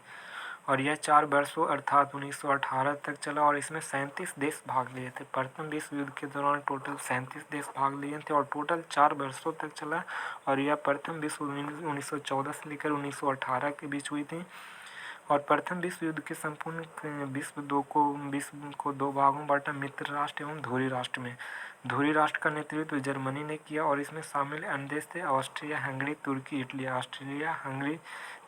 और यह 4 वर्षों अर्थात 1918 तक चला और इसमें 37 देश भाग लिए थे। प्रथम विश्व युद्ध के दौरान टोटल 37 देश भाग लिए थे और टोटल 4 वर्षों तक चला। और यह प्रथम विश्व 1914 से लेकर 1918 के बीच हुई थी। और प्रथम विश्व युद्ध के संपूर्ण विश्व को 2 भागों में बांटा, मित्र राष्ट्र एवं धुरी राष्ट्र में। धुरी राष्ट्र का नेतृत्व जर्मनी ने किया और इसमें शामिल अन्य देश थे ऑस्ट्रिया, हंगरी, तुर्की, इटली। ऑस्ट्रिया, हंगरी,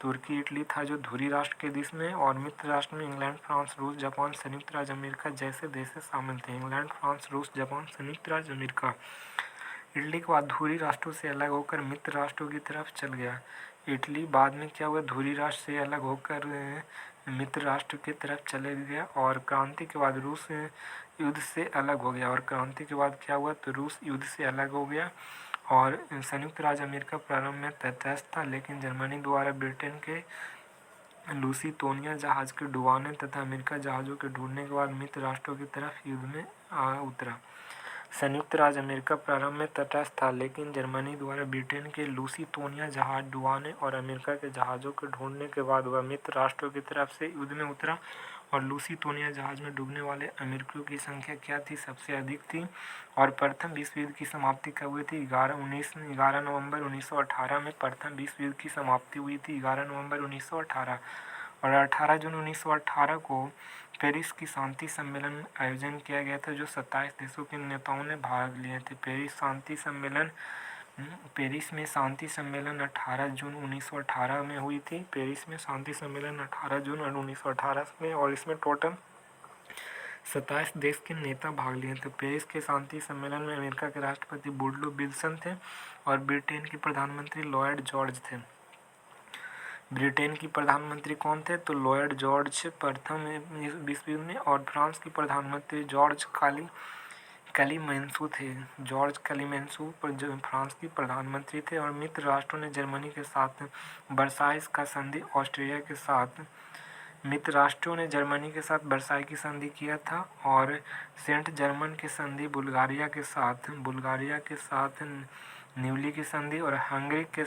तुर्की, इटली था जो धुरी राष्ट्र के देश में। और मित्र राष्ट्र में इंग्लैंड, फ्रांस, रूस, जापान, संयुक्त राज्य अमेरिका जैसे देश शामिल थे। इंग्लैंड, फ्रांस, रूस, जापान, संयुक्त राज्य अमेरिका। इटली के बाद धुरी राष्ट्रों से अलग होकर मित्र राष्ट्रों की तरफ चल गया। इटली बाद में क्या हुआ? धुरी राष्ट्र से अलग होकर मित्र राष्ट्र की तरफ चले गया। और क्रांति के बाद रूस युद्ध से अलग हो गया। और क्रांति के बाद क्या हुआ? तो रूस युद्ध से अलग हो गया। और संयुक्त राज्य अमेरिका प्रारंभ में तटस्थ था, लेकिन जर्मनी द्वारा ब्रिटेन के लूसितोनिया जहाज के डुबाने तथा अमेरिका जहाज़ों के ढूंढने के बाद मित्र राष्ट्रों की तरफ युद्ध में उतरा। संयुक्त राज्य अमेरिका प्रारंभ में तटस्थ था, लेकिन जर्मनी द्वारा ब्रिटेन के लूसितोनिया जहाज डुबाने और अमेरिका के जहाज़ों के ढूंढने के बाद वह मित्र राष्ट्रों की तरफ से युद्ध में उतरा। और लूसितोनिया जहाज में डूबने वाले अमेरिकियों की संख्या क्या थी? सबसे अधिक थी। और प्रथम विश्व युद्ध की समाप्ति कब हुई थी? 11 नवंबर 1918 में प्रथम विश्व युद्ध की समाप्ति हुई थी। 11 नवंबर 1918। और 18 जून 1918 को पेरिस की शांति सम्मेलन आयोजन किया गया था, जो 27 देशों के नेताओं ने भाग लिए थे। पेरिस में शांति सम्मेलन 18 जून 1918 में हुई थी। पेरिस में शांति सम्मेलन 18 जून 1918 में। और इसमें टोटल 27 देश के नेता भाग लिए थे। पेरिस के शांति सम्मेलन में अमेरिका के राष्ट्रपति वुडरो विल्सन थे और ब्रिटेन के प्रधानमंत्री लॉयड जॉर्ज थे। ब्रिटेन की प्रधानमंत्री कौन थे? तो लॉयड जॉर्ज प्रथम विश्व युद्ध में। और फ्रांस की प्रधानमंत्री जॉर्ज कलीमेंसू थे। जॉर्ज कलीमेंसू फ्रांस की प्रधानमंत्री थे। और मित्र राष्ट्रों ने जर्मनी के साथ वर्साइस का संधि, ऑस्ट्रिया के साथ मित्र राष्ट्रों ने जर्मनी के साथ वर्साई की संधि किया था और सेंट जर्मन की संधि बुल्गारिया के साथ निवली की संधि और हंगरी के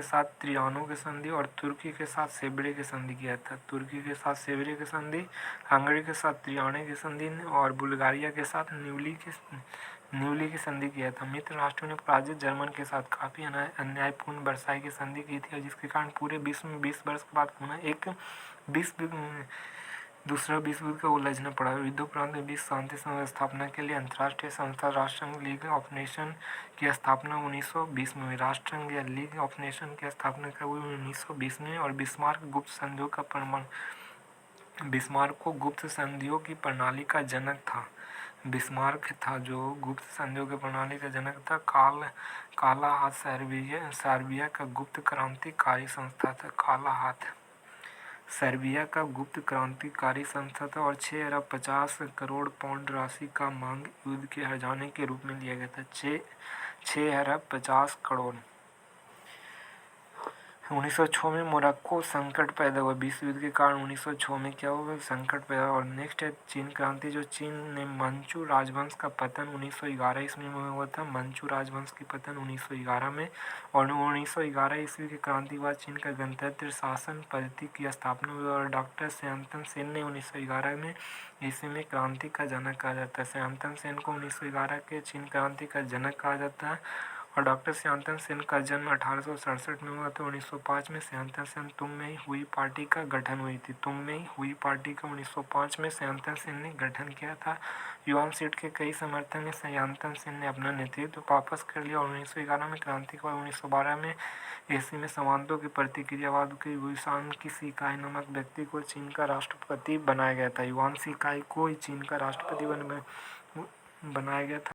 साथ त्रियानो की संधि और तुर्की के साथ सेबरे की संधि किया था। तुर्की के साथ सेबरे की संधि, हंगरी के साथ त्रियाने की संधि और बुल्गारिया के साथ निवली की संधि किया था। मित्र राष्ट्रों ने पराजित जर्मन के साथ काफ़ी अन्यायपूर्ण वर्साई की संधि की थी और जिसके कारण पूरे विश्व में 20 वर्ष के बाद पुनः एक दूसरा विश्व युद्ध का उलझना पड़ा। युद्धोपरांत विश्व शांति संघ स्थापना के लिए अंतर्राष्ट्रीय संस्था राष्ट्रसंघ लीग ऑफ नेशन की स्थापना 1920 में हुई। राष्ट्रसंघ या लीग ऑफ नेशन की स्थापना कब हुई? 1920 में। और बिस्मार्क को गुप्त संधियों की प्रणाली का जनक था। बिस्मार्क था जो गुप्त संधियों की प्रणाली का जनक था। काला हाथ सर्बिया का गुप्त क्रांतिकारी संस्था था। काला हाथ सर्बिया का गुप्त क्रांतिकारी संस्था था और 6 अरब 50 करोड़ पाउंड राशि का मांग युद्ध के हर्जाने के रूप में लिया गया था। 6 अरब 50 करोड़। 1906 में मोरक्को संकट पैदा हुआ। विश्व युद्ध के कारण 1906 में क्या हुआ? संकट पैदा हुआ। और नेक्स्ट है चीन क्रांति, जो चीन ने मंचू राजवंश का पतन 1911 ईस्वी में हुआ था। मंचू राजवंश की पतन 1911 में। और 1911 ईस्वी की क्रांति के बाद चीन का गणतंत्र शासन पद्धति की स्थापना हुई और डॉक्टर श्यामतन सेन ने 1911 में ईस्वी में क्रांति का जनक कहा जाता है। श्यामतन सेन को 1911 के चीन क्रांति का जनक कहा जाता है। और डॉक्टर श्यामतन सेन का जन्म 1867 में हुआ था। 1905 में श्यामतन सेन तुम में हुई पार्टी का गठन हुई थी। तुम में हुई पार्टी का 1905 में श्यामतन सेन ने गठन किया था। युवान सीट के कई समर्थक ने श्यामतन सेन ने अपना नेतृत्व वापस कर लिया और 1911 में क्रांति के बाद 1912 में ईस्वी में संवादों की प्रतिक्रियावाद के युवान की शिकाई नामक व्यक्ति को चीन का राष्ट्रपति बनाया गया था। युवान शिकाई को चीन का राष्ट्रपति बनाया गया था।